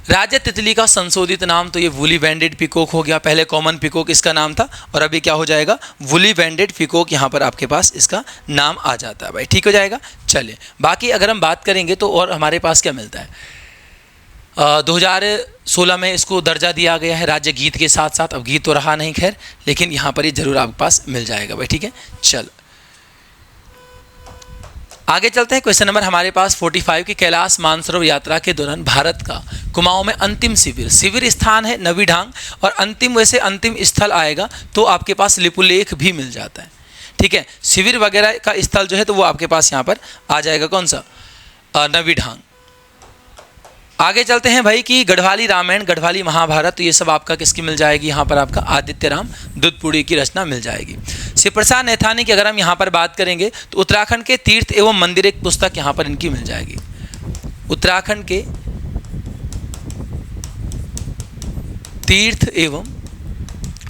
राज्य तितली का संशोधित नाम, तो ये वुली बैंडेड पिकॉक हो गया। पहले कॉमन पिकॉक इसका नाम था और अभी क्या हो जाएगा, वुली बैंडेड पिकॉक यहाँ पर आपके पास इसका नाम आ जाता है भाई। ठीक हो जाएगा। चलिए बाकी अगर हम बात करेंगे तो और हमारे पास क्या मिलता है, 2016 में इसको दर्जा दिया गया है राज्य गीत के साथ साथ। अब गीत तो रहा नहीं खैर, लेकिन यहाँ पर ये जरूर आपके पास मिल जाएगा भाई। ठीक है, चल आगे चलते हैं। क्वेश्चन नंबर हमारे पास 45 की कैलाश मानसरोवर यात्रा के दौरान भारत का कुमाऊं में अंतिम शिविर स्थान है नवीढांग, और अंतिम वैसे अंतिम स्थल आएगा तो आपके पास लिपुलेख भी मिल जाता है। ठीक है, शिविर वगैरह का स्थल जो है तो वो आपके पास यहाँ पर आ जाएगा, कौन सा, नवीढांग। आगे चलते हैं भाई कि गढ़वाली रामायण, गढ़वाली महाभारत, तो ये सब आपका किसकी मिल जाएगी, यहाँ पर आपका आदित्य राम दुधपुड़ी की रचना मिल जाएगी। शिव प्रसाद नैथानी की अगर हम यहाँ पर बात करेंगे तो उत्तराखंड के तीर्थ एवं मंदिर एक पुस्तक यहाँ पर इनकी मिल जाएगी, उत्तराखंड के तीर्थ एवं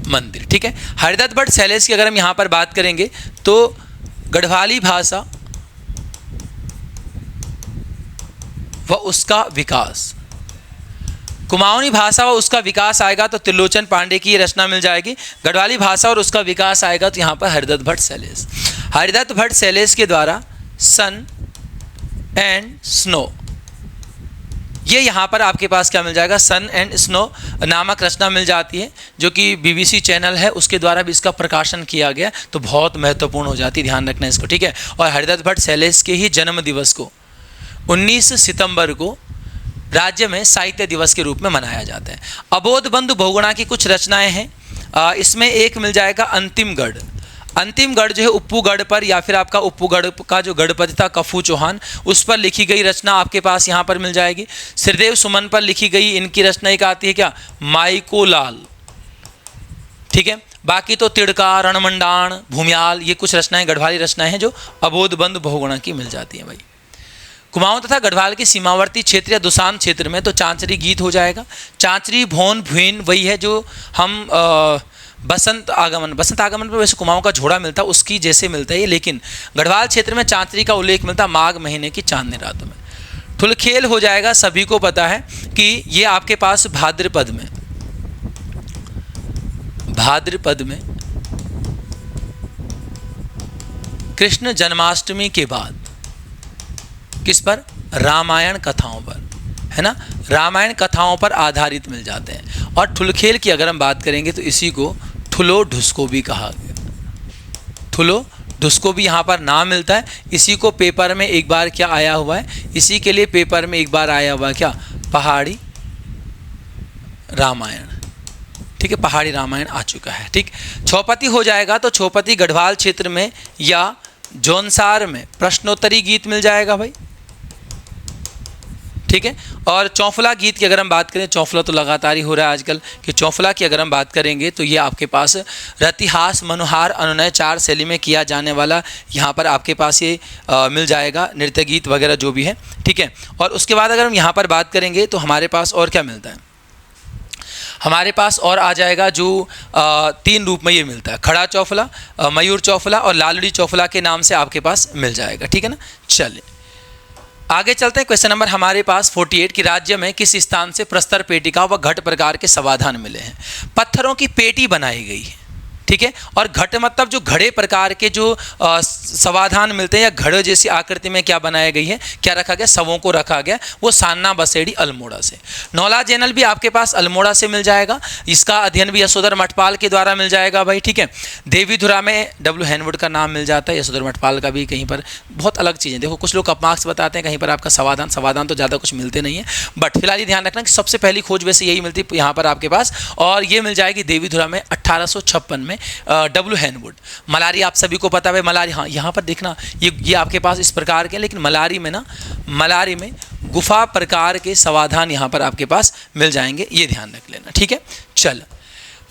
मंदिर। ठीक है, हरिदत्त भट्ट शैलेश की अगर हम यहाँ पर बात करेंगे तो गढ़वाली भाषा व उसका विकास, कुमाऊनी भाषा व उसका विकास आएगा तो त्रिलोचन पांडे की रचना मिल जाएगी। गढ़वाली भाषा और उसका विकास आएगा तो यहाँ पर हरिदत्त भट्ट शैलेश, हरिदत्त भट्ट शैलेश के द्वारा सन एंड स्नो, ये यहाँ पर आपके पास क्या मिल जाएगा, सन एंड स्नो नामक रचना मिल जाती है, जो कि BBC चैनल है उसके द्वारा भी इसका प्रकाशन किया गया, तो बहुत महत्वपूर्ण हो जाती है, ध्यान रखना इसको। ठीक है, और हरिदत्त भट्ट शैलेश के ही जन्म दिवस को 19 सितंबर को राज्य में साहित्य दिवस के रूप में मनाया जाता है। अबोध बंधु बहुगुणा की कुछ रचनाएं हैं, इसमें एक मिल जाएगा अंतिमगढ़। अंतिमगढ़ जो है उप्पूगढ़ पर, या फिर आपका उप्पूगढ़ का जो गढ़पति था कफू चौहान, उस पर लिखी गई रचना आपके पास यहाँ पर मिल जाएगी। श्रीदेव सुमन पर लिखी गई इनकी रचना एक आती है क्या, माइको लाल। ठीक है, बाकी तो तिड़का, रणमंडाण, भूमियाल, ये कुछ रचनाएं गढ़वाली रचनाएं हैं जो अबोध बंधु बहुगुणा की मिल जाती हैं भाई। कुमाऊं तथा गढ़वाल के सीमावर्ती क्षेत्र या दुसान क्षेत्र में तो चांचरी गीत हो जाएगा। चांचरी, भोन, भुइन वही है जो हम बसंत आगमन पर वैसे कुमाऊं का झोड़ा मिलता है उसकी जैसे मिलता है, लेकिन गढ़वाल क्षेत्र में चांचरी का उल्लेख मिलता है माघ महीने की चांदनी रातों में। ठुलखेल हो जाएगा, सभी को पता है कि ये आपके पास भाद्रपद में कृष्ण जन्माष्टमी के बाद किस पर, रामायण कथाओं पर, है ना, रामायण कथाओं पर आधारित मिल जाते हैं। और ठुलखेल की अगर हम बात करेंगे तो इसी को ठुलो ढुसको भी कहा गया, ठुलो ढुसको भी यहाँ पर नाम मिलता है। इसी को पेपर में एक बार क्या आया हुआ है, इसी के लिए पेपर में एक बार आया हुआ है क्या, पहाड़ी रामायण। ठीक है, पहाड़ी रामायण आ चुका है। ठीक, छौपती हो जाएगा तो छौपती गढ़वाल क्षेत्र में या जौनसार में प्रश्नोत्तरी गीत मिल जाएगा भाई। ठीक है। और चौफला गीत की अगर हम बात करें, चौफला तो लगातार ही हो रहा है आजकल, कि चौफला की अगर हम बात करेंगे तो ये आपके पास रतिहास मनोहार अनुनय 4 शैली में किया जाने वाला यहाँ पर आपके पास ये मिल जाएगा, नृत्य गीत वगैरह जो भी है, ठीक है। और उसके बाद अगर हम यहाँ पर बात करेंगे तो हमारे पास और क्या मिलता है, हमारे पास और आ जाएगा जो 3 रूप में ये मिलता है, खड़ा चौफला, मयूर चौफला और लालड़ी चौफला के नाम से आपके पास मिल जाएगा, ठीक है ना। चलिए आगे चलते हैं। क्वेश्चन नंबर हमारे पास 48 कि राज्य में किस स्थान से प्रस्तर पेटिका व घट प्रकार के समाधान मिले हैं। पत्थरों की पेटी बनाई गई है, ठीक है। और घट मतलब जो घड़े प्रकार के जो समाधान मिलते हैं, या घड़े जैसी आकृति में क्या बनाया गई है, क्या रखा गया, शवों को रखा गया, वो सान्ना बसेड़ी अल्मोड़ा से। नौला जैनल भी आपके पास अल्मोड़ा से मिल जाएगा, इसका अध्ययन भी यशोधर मठपाल के द्वारा मिल जाएगा भाई, ठीक है। देवीधुरा में डब्ल्यू हैनवुड का नाम मिल जाता है, यशोधर मठपाल का भी कहीं पर बहुत अलग चीज़ें, देखो कुछ लोग अपमार्क्स बताते हैं, कहीं पर आपका समाधान तो ज़्यादा कुछ मिलते नहीं है, बट फिलहाल ये ध्यान रखना कि सबसे पहली खोज वैसे यही मिलती है यहाँ पर आपके पास, और ये मिल जाएगी देवीधुरा में 1856 में डब्ल्यू हैनवुड। मलारी आप सभी को पता है मलारी, हाँ यहाँ पर देखना ये आपके पास इस प्रकार के, लेकिन मलारी में गुफा प्रकार के समाधान यहाँ पर आपके पास मिल जाएंगे, ये ध्यान रख लेना, ठीक है। चल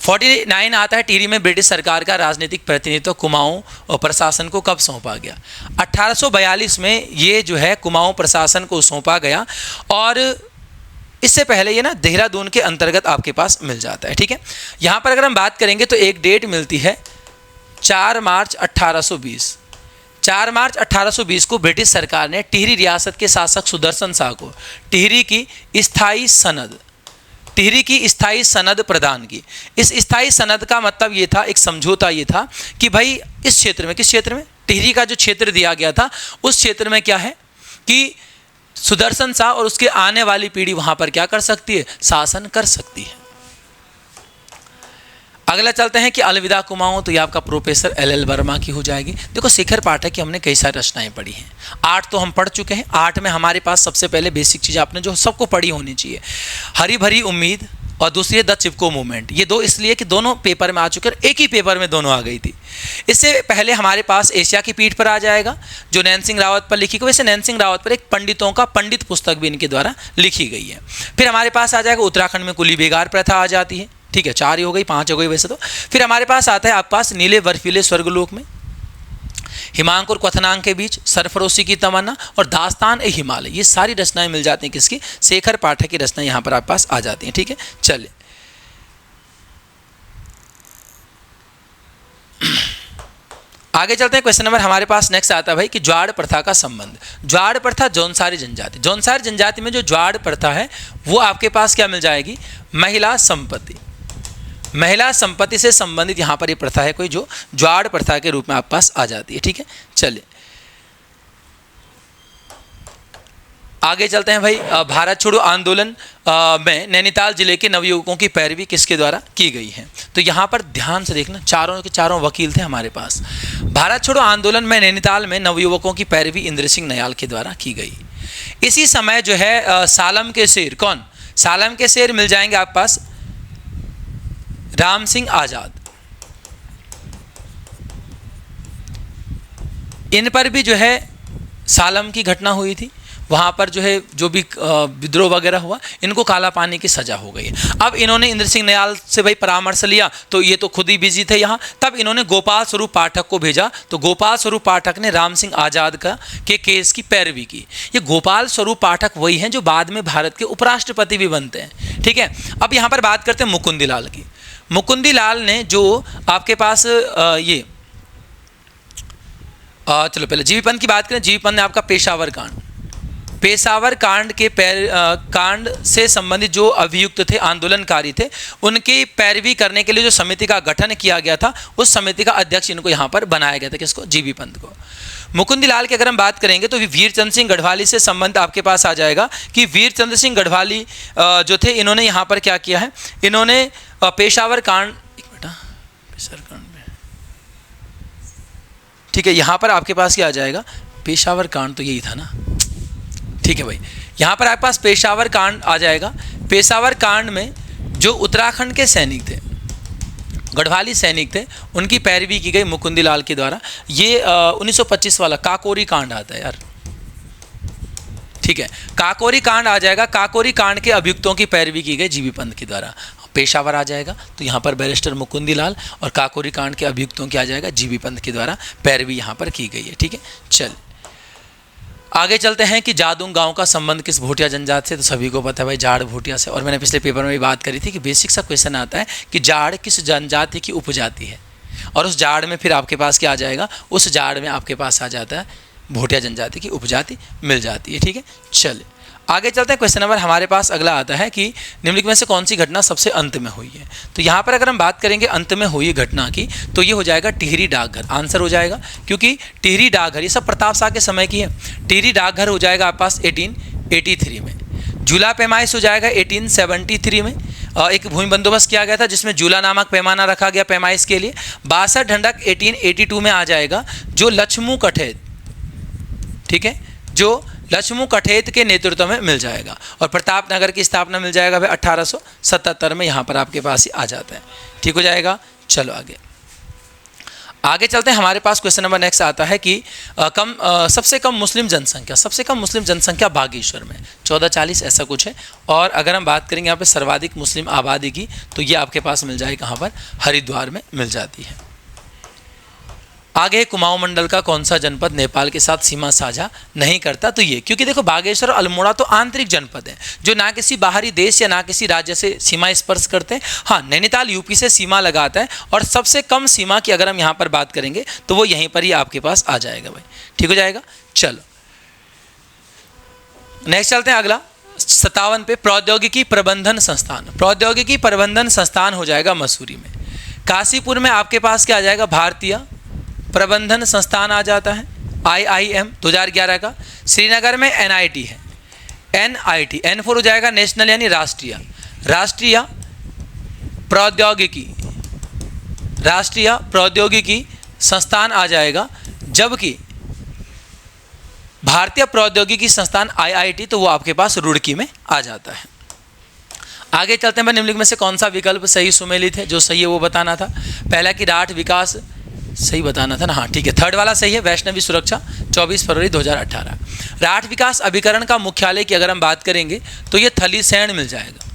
49 आता है, टिहरी में ब्रिटिश सरकार का राजनीतिक प्रतिनिधित्व कुमाऊं और प्रशासन को कब सौंपा गया। 1842 में ये जो है कुमाऊं प्रशासन को सौंपा गया, और इससे पहले ये ना देहरादून के अंतर्गत आपके पास मिल जाता है, ठीक है। यहाँ पर अगर हम बात करेंगे तो एक डेट मिलती है 4 मार्च 1820। 4 मार्च 1820 को ब्रिटिश सरकार ने टिहरी रियासत के शासक सुदर्शन शाह को टिहरी की स्थायी सनद प्रदान की। इस स्थायी सनद का मतलब ये था, एक समझौता ये था कि भाई इस क्षेत्र में, किस क्षेत्र में, टिहरी का जो क्षेत्र दिया गया था उस क्षेत्र में क्या है कि सुदर्शन शाह और उसके आने वाली पीढ़ी वहां पर क्या कर सकती है, शासन कर सकती है। अगला चलते हैं कि अलविदा कुमाऊं, तो ये आपका प्रोफेसर LL वर्मा की हो जाएगी। देखो शेखर पाठक की हमने कई सारी रचनाएं पढ़ी हैं, 8 तो हम पढ़ चुके हैं। 8 में हमारे पास सबसे पहले बेसिक चीज़ आपने जो सबको पढ़ी होनी चाहिए, हरी भरी उम्मीद, और दूसरी है द चिपको मूवमेंट। ये 2 इसलिए कि दोनों पेपर में आ चुके हैं, एक ही पेपर में दोनों आ गई थी। इससे पहले हमारे पास एशिया की पीठ पर आ जाएगा, जो नैन सिंह रावत पर लिखी गई। वैसे नैन सिंह रावत पर एक पंडितों का पंडित पुस्तक भी इनके द्वारा लिखी गई है। फिर हमारे पास आ जाएगा उत्तराखंड में कुली बेगार प्रथा आ जाती है, ठीक है, 4 ही हो गई, 5 हो गई वैसे तो। फिर हमारे पास आता है आपके पास नीले बर्फीले स्वर्गलोक में, हिमांक और क्वथनांक के बीच, सरफरोशी की तमन्ना और दास्तान ए हिमालय। ये सारी रचनाएं मिल जाती हैं किसकी, शेखर पाठक की रचनाएं यहाँ पर आपके पास आ जाती हैं, ठीक है। चलिए आगे चलते हैं। क्वेश्चन नंबर हमारे पास नेक्स्ट आता है भाई कि ज्वाड़ प्रथा का संबंध। ज्वाड़ प्रथा जौनसारी जनजाति, जौनसारी जनजाति में जो ज्वाड़ प्रथा है वो आपके पास क्या मिल जाएगी, महिला संपत्ति। महिला संपत्ति से संबंधित यहाँ पर ये प्रथा है कोई, जो ज्वाड़ प्रथा के रूप में आपके पास आ जाती है, ठीक है। चलिए आगे चलते हैं भाई। भारत छोड़ो आंदोलन में नैनीताल जिले के नवयुवकों की पैरवी किसके द्वारा की गई है। तो यहाँ पर ध्यान से देखना, चारों के चारों वकील थे हमारे पास। भारत छोड़ो आंदोलन में नैनीताल में नवयुवकों की पैरवी इंद्र सिंह नयाल के द्वारा की गई। इसी समय जो है सालम के शेर, कौन, सालम के शेर मिल जाएंगे आपके पास राम सिंह आजाद। इन पर भी जो है सालम की घटना हुई थी, वहाँ पर जो है जो भी विद्रोह वगैरह हुआ, इनको काला पानी की सज़ा हो गई है। अब इन्होंने इंद्र सिंह नयाल से भाई परामर्श लिया, तो ये तो खुद ही बिजी थे यहाँ, तब इन्होंने गोपाल स्वरूप पाठक को भेजा। तो गोपाल स्वरूप पाठक ने राम सिंह आज़ाद के केस की पैरवी की। ये गोपाल स्वरूप पाठक वही हैं जो बाद में भारत के उपराष्ट्रपति भी बनते हैं, ठीक है। अब यहाँ पर बात करते हैं मुकुंदीलाल की। मुकुंदीलाल ने जो आपके पास चलो पहले जीवी पंत की बात करें। जीवी पंत ने आपका पेशावर कांड के कांड से संबंधित जो अभियुक्त थे, आंदोलनकारी थे, उनकी पैरवी करने के लिए जो समिति का गठन किया गया था, उस समिति का अध्यक्ष इनको यहाँ पर बनाया गया था, किसको, जीवी पंत को। मुकुंदीलाल की अगर हम बात करेंगे तो वीरचंद सिंह गढ़वाली से संबंध आपके पास आ जाएगा कि वीरचंद सिंह गढ़वाली जो थे, इन्होंने यहाँ पर क्या किया है, इन्होंने पेशावर कांड, ठीक है, यहाँ पर आपके पास क्या आ जाएगा, पेशावर कांड तो यही था ना, ठीक है भाई। यहाँ पर आपके पास पेशावर कांड आ जाएगा। पेशावर कांड में जो उत्तराखंड के सैनिक थे, गढ़वाली सैनिक थे, उनकी पैरवी की गई मुकुंदीलाल के द्वारा। ये 1925 वाला काकोरी कांड आता है यार, ठीक है। काकोरी कांड आ जाएगा, काकोरी कांड के अभियुक्तों की पैरवी की गई जीबी पंत के द्वारा। पेशावर आ जाएगा, तो यहाँ पर बैरिस्टर मुकुंदी लाल, और काकोरी कांड के अभियुक्तों की आ जाएगा जीबी पंत के द्वारा पैरवी यहाँ पर की गई है। ठीक है, चल आगे चलते हैं कि जादूंग गांव का संबंध किस भोटिया जनजाति से, तो सभी को पता है भाई जाड़ भोटिया से। और मैंने पिछले पेपर में भी बात करी थी कि बेसिक सा क्वेश्चन आता है कि जाड़ किस जनजाति की उपजाति है, और उस जाड़ में फिर आपके पास क्या आ जाएगा, उस जाड़ में आपके पास आ जाता है भोटिया जनजाति की उपजाति मिल जाती है। ठीक है, चलिए आगे चलते हैं। क्वेश्चन नंबर हमारे पास अगला आता है कि निम्नलिखित में से कौन सी घटना सबसे अंत में हुई है। तो यहाँ पर अगर हम बात करेंगे अंत में हुई घटना की, तो ये हो जाएगा टिहरी डाकघर, आंसर हो जाएगा, क्योंकि टिहरी डाकघर ये सब प्रताप शाह के समय की है। टिहरी डाकघर हो जाएगा आपके पास 1883 में। झूला पैमाइश हो जाएगा 1873 में। एक भूमि बंदोबस्त किया गया था जिसमें झूला नामक पैमाना रखा गया पैमाइश के लिए। 62 ढंडक 1882 में आ जाएगा, जो लक्ष्मू कठेत, ठीक है, जो लक्ष्मू कठेत के नेतृत्व में मिल जाएगा। और प्रताप नगर की स्थापना मिल जाएगा भाई 1877 में, यहाँ पर आपके पास ही आ जाता है। ठीक हो जाएगा, चलो आगे चलते हैं। हमारे पास क्वेश्चन नंबर नेक्स्ट आता है कि सबसे कम मुस्लिम जनसंख्या बागेश्वर में 1440 ऐसा कुछ है। और अगर हम बात करेंगे यहाँ पे सर्वाधिक मुस्लिम आबादी की, तो ये आपके पास मिल जाएगी कहाँ पर, हरिद्वार में मिल जाती है। आगे कुमाऊं मंडल का कौन सा जनपद नेपाल के साथ सीमा साझा नहीं करता, तो ये, क्योंकि देखो बागेश्वर और अल्मोड़ा तो आंतरिक जनपद हैं जो ना किसी बाहरी देश या ना किसी राज्य से सीमा स्पर्श करते हैं। हाँ, नैनीताल यूपी से सीमा लगाता है, और सबसे कम सीमा की अगर हम यहाँ पर बात करेंगे तो वो यहीं पर ही आपके पास आ जाएगा भाई। ठीक हो जाएगा, चलो नेक्स्ट चलते हैं। अगला 57 पे प्रौद्योगिकी प्रबंधन संस्थान, प्रौद्योगिकी प्रबंधन संस्थान हो जाएगा मसूरी में। काशीपुर में आपके पास क्या आ जाएगा, भारतीय प्रबंधन संस्थान आ जाता है, IIM 2011 का। श्रीनगर में NIT है, NIT, N4 हो जाएगा नेशनल यानी राष्ट्रीय प्रौद्योगिकी संस्थान आ जाएगा। जबकि भारतीय प्रौद्योगिकी संस्थान IIT तो वो आपके पास रुड़की में आ जाता है। आगे चलते हैं। निम्नलिखित में से कौन सा विकल्प सही सुमेलित है, जो सही है वो बताना था। पहला कि राठ विकास सही बताना था ना, हाँ ठीक है, थर्ड वाला सही है, वैष्णवी सुरक्षा 24 फरवरी 2018। राठ विकास अभिकरण का मुख्यालय की अगर हम बात करेंगे तो ये थलीसैंण मिल जाएगा,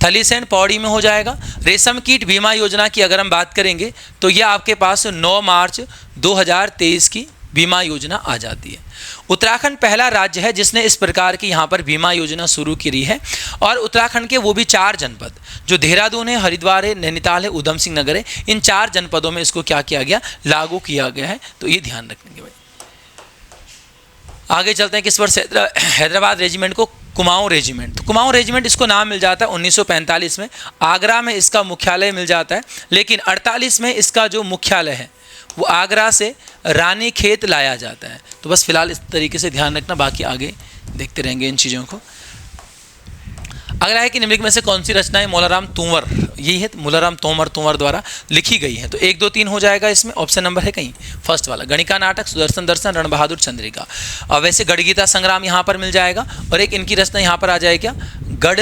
थलीसैंण पौड़ी में हो जाएगा। रेशम कीट बीमा योजना की अगर हम बात करेंगे तो ये आपके पास 9 मार्च 2023 की बीमा योजना आ जाती है। उत्तराखंड पहला राज्य है जिसने इस प्रकार की यहाँ पर बीमा योजना शुरू करी है। और उत्तराखंड के वो भी 4 जनपद, जो देहरादून है, हरिद्वार है, नैनीताल है, उधम सिंह नगर है, इन 4 जनपदों में इसको क्या किया गया, लागू किया गया है। तो ये ध्यान रखेंगे भाई। आगे चलते हैं। किस वर्ष हैदराबाद रेजिमेंट को कुमाऊं रेजिमेंट, तो कुमाऊं रेजिमेंट इसको नाम मिल जाता है 1945 में। आगरा में इसका मुख्यालय मिल जाता है, लेकिन 48 में इसका जो मुख्यालय है वो आगरा से रानीखेत लाया जाता है। तो बस फिलहाल इस तरीके से ध्यान रखना, बाकी आगे देखते रहेंगे इन चीज़ों को। अगला है कि निम्नलिखित में से कौन सी रचनाएं मौलाराम तोमर, यही है मौलाराम तोमर द्वारा लिखी गई हैं। तो 1, 2, 3 हो जाएगा इसमें, ऑप्शन नंबर है कहीं फर्स्ट वाला, गणिका नाटक, सुदर्शन दर्शन, रणबहादुर चंद्रिका। और वैसे गढ़गीता संग्राम यहाँ पर मिल जाएगा। और एक इनकी रचना यहाँ पर आ जाए क्या, गढ़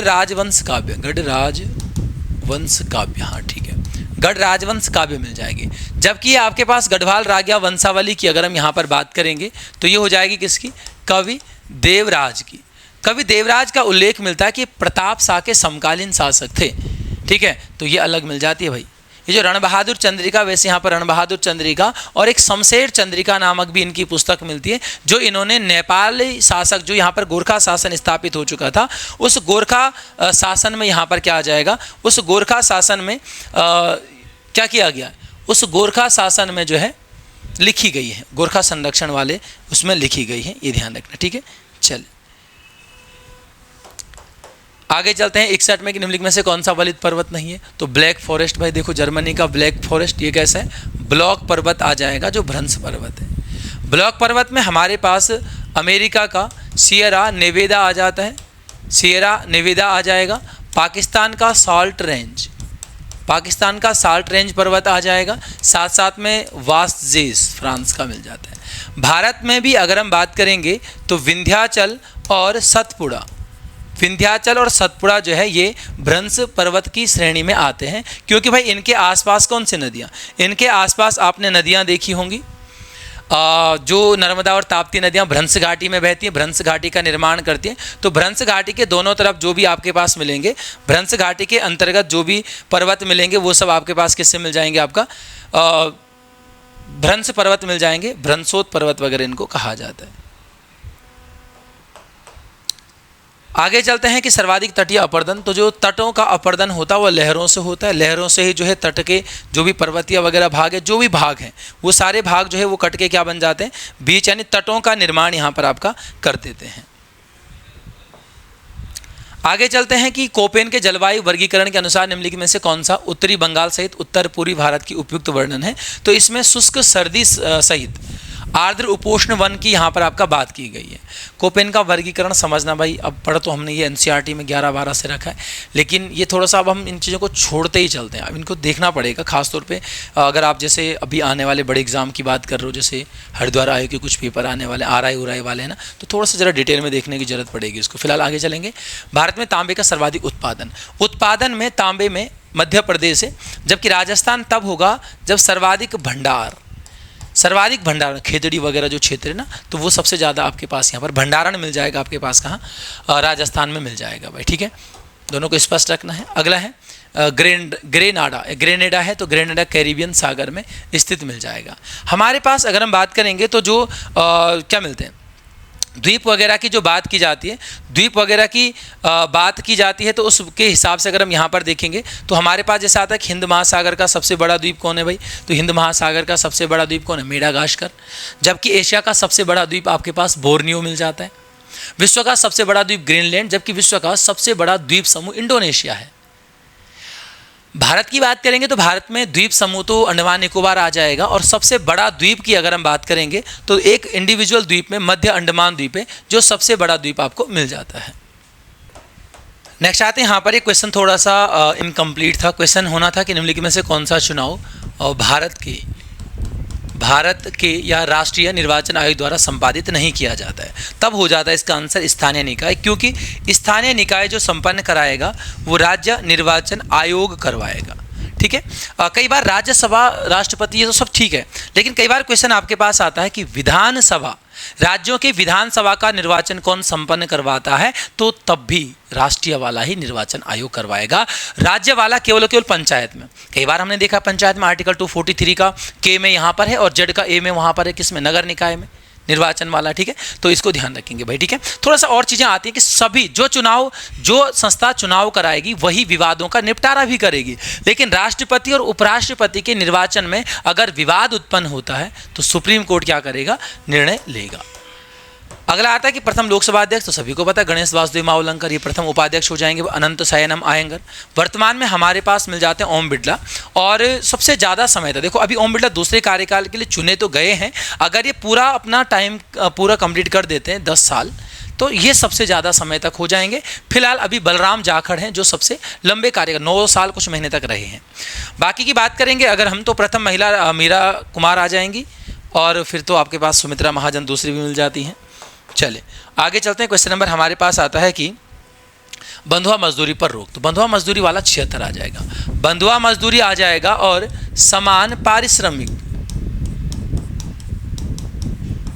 राजवंश काव्य, गढ़ राजवंश काव्य, हाँ ठीक है, गढ़ राजवंश काव्य मिल जाएगी। जबकि आपके पास गढ़वाल राग्या वंशावली की अगर हम यहाँ पर बात करेंगे तो ये हो जाएगी किसकी, कवि देवराज की। कवि देवराज का उल्लेख मिलता है कि प्रताप शाह के समकालीन शासक थे। ठीक है, तो ये अलग मिल जाती है भाई। ये जो रणबहादुर चंद्रिका, वैसे यहाँ पर रणबहादुर चंद्रिका और एक शमशेर चंद्रिका नामक भी इनकी पुस्तक मिलती है, जो इन्होंने नेपाली शासक, जो यहाँ पर गोरखा शासन स्थापित हो चुका था, उस गोरखा शासन में यहाँ पर क्या आ जाएगा, उस गोरखा शासन में क्या किया गया, उस गोरखा शासन में जो है लिखी गई है, गोरखा संरक्षण वाले उसमें लिखी गई है, ये ध्यान रखना। ठीक है, चल आगे चलते हैं। 61 में कि निम्नलिखित में से कौन सा वलित पर्वत नहीं है, तो ब्लैक फॉरेस्ट भाई। देखो जर्मनी का ब्लैक फॉरेस्ट ये कैसा है, ब्लॉक पर्वत आ जाएगा, जो भ्रंश पर्वत है। ब्लॉक पर्वत में हमारे पास अमेरिका का सियरा नेवेदा आ जाता है, सियरा नेवेदा आ जाएगा। पाकिस्तान का साल्ट रेंज, पाकिस्तान का साल्ट रेंज पर्वत आ जाएगा। साथ साथ में वास्जेस फ्रांस का मिल जाता है। भारत में भी अगर हम बात करेंगे तो विंध्याचल और सतपुड़ा, विंध्याचल और सतपुड़ा जो है ये भ्रंश पर्वत की श्रेणी में आते हैं, क्योंकि भाई इनके आसपास कौन सी नदियाँ, इनके आसपास आपने नदियाँ देखी होंगी, जो नर्मदा और ताप्ती नदियाँ भ्रंश घाटी में बहती हैं, भ्रंश घाटी का निर्माण करती हैं। तो भ्रंश घाटी के दोनों तरफ जो भी आपके पास मिलेंगे, भ्रंश घाटी के अंतर्गत जो भी पर्वत मिलेंगे वो सब आपके पास किससे मिल जाएंगे, आपका भ्रंश पर्वत मिल जाएंगे, भ्रंशोत पर्वत वगैरह इनको कहा जाता है। आगे चलते हैं कि सर्वाधिक तटीय अपरदन। तो जो तटों का अपरदन होता है वो लहरों से होता है। लहरों से ही जो है तट के जो भी पर्वतीय वगैरह भाग है, जो भी भाग हैं, वो सारे भाग जो है वो कट के क्या बन जाते हैं, बीच, यानी तटों का निर्माण यहाँ पर आपका कर देते हैं। आगे चलते हैं कि कोपेन के जलवायु वर्गीकरण के अनुसार निम्नलिखित में से कौन सा उत्तरी बंगाल सहित उत्तर पूर्वी भारत की उपयुक्त वर्णन है। तो इसमें शुष्क सर्दी सहित आर्द्र उपोष्ण वन की यहाँ पर आपका बात की गई है। कोपेन का वर्गीकरण समझना भाई, अब पढ़ तो हमने ये एनसीईआरटी में 11-12 से रखा है, लेकिन ये थोड़ा सा अब हम इन चीज़ों को छोड़ते ही चलते हैं। अब इनको देखना पड़ेगा, खासतौर पे अगर आप जैसे अभी आने वाले बड़े एग्जाम की बात कर रहे हो, जैसे हरिद्वार आयोग के कुछ पेपर आने वाले, आरआई वाले हैं ना, तो थोड़ा सा ज़रा डिटेल में देखने की जरूरत पड़ेगी इसको। फिलहाल आगे चलेंगे। भारत में तांबे का सर्वाधिक उत्पादन में तांबे में मध्य प्रदेश है, जबकि राजस्थान तब होगा जब सर्वाधिक भंडारण खेतड़ी वगैरह जो क्षेत्र है ना, तो वो सबसे ज़्यादा आपके पास यहाँ पर भंडारण मिल जाएगा, आपके पास कहाँ, राजस्थान में मिल जाएगा भाई, ठीक है। दोनों को स्पष्ट रखना है। अगला है ग्रेनेडा है, तो ग्रेनेडा कैरिबियन सागर में स्थित मिल जाएगा। हमारे पास अगर हम बात करेंगे तो जो क्या मिलते हैं, द्वीप वगैरह की जो बात की जाती है, द्वीप वगैरह की बात की जाती है, तो उसके हिसाब से अगर हम यहाँ पर देखेंगे तो हमारे पास जैसा आता है कि हिंद महासागर का सबसे बड़ा द्वीप कौन है भाई, तो हिंद महासागर का सबसे बड़ा द्वीप कौन है, मेडागास्कर। जबकि एशिया का सबसे बड़ा द्वीप आपके पास बोर्नियो मिल जाता है। विश्व का सबसे बड़ा द्वीप ग्रीनलैंड, जबकि विश्व का सबसे बड़ा द्वीप समूह इंडोनेशिया है। भारत की बात करेंगे तो भारत में द्वीप समूह तो अंडमान निकोबार आ जाएगा, और सबसे बड़ा द्वीप की अगर हम बात करेंगे तो एक इंडिविजुअल द्वीप में मध्य अंडमान द्वीप है, जो सबसे बड़ा द्वीप आपको मिल जाता है। नेक्स्ट आते हैं, यहाँ पर एक क्वेश्चन थोड़ा सा इनकम्प्लीट था। क्वेश्चन होना था कि निम्नलिखित में से कौन सा चुनाव भारत के या राष्ट्रीय निर्वाचन आयोग द्वारा संपादित नहीं किया जाता है। तब हो जाता है इसका आंसर स्थानीय निकाय, क्योंकि स्थानीय निकाय जो संपन्न कराएगा वो राज्य निर्वाचन आयोग करवाएगा, ठीक है। कई बार राज्यसभा, राष्ट्रपति, ये तो सब ठीक है, लेकिन कई बार क्वेश्चन आपके पास आता है कि विधानसभा, राज्यों के विधानसभा का निर्वाचन कौन संपन्न करवाता है, तो तब भी राष्ट्रीय वाला ही निर्वाचन आयोग करवाएगा, राज्य वाला केवल पंचायत में। कई बार हमने देखा पंचायत में आर्टिकल 243 का के में यहाँ पर है और जेड का ए में वहाँ पर है, किसमें, नगर निकाय में निर्वाचन वाला, ठीक है। तो इसको ध्यान रखेंगे भाई, ठीक है। थोड़ा सा और चीज़ें आती हैं कि सभी जो संस्था चुनाव कराएगी वही विवादों का निपटारा भी करेगी, लेकिन राष्ट्रपति और उपराष्ट्रपति के निर्वाचन में अगर विवाद उत्पन्न होता है तो सुप्रीम कोर्ट क्या करेगा, निर्णय लेगा। अगला आता है कि प्रथम लोकसभा अध्यक्ष, तो सभी को पता है गणेश वासुदेव मावलंकर, ये प्रथम उपाध्यक्ष हो जाएंगे, अनंत शयनम आयंगर। वर्तमान में हमारे पास मिल जाते हैं ओम बिड़ला, और सबसे ज़्यादा समय था, देखो अभी ओम बिड़ला दूसरे कार्यकाल के लिए चुने तो गए हैं, अगर ये पूरा अपना टाइम पूरा कंप्लीट कर देते हैं 10 साल, तो ये सबसे ज़्यादा समय तक हो जाएंगे। फिलहाल अभी बलराम जाखड़ हैं जो सबसे लंबे कार्यकाल 9 साल कुछ महीने तक रहे हैं। बाकी की बात करेंगे अगर हम, तो प्रथम महिला मीरा कुमार आ जाएंगी, और फिर तो आपके पास सुमित्रा महाजन दूसरी भी मिल जाती हैं। चले आगे चलते हैं। क्वेश्चन नंबर हमारे पास आता है कि बंधुआ मजदूरी पर रोक, तो बंधुआ मजदूरी वाला 76 आ जाएगा, बंधुआ मजदूरी आ जाएगा, और समान पारिश्रमिक,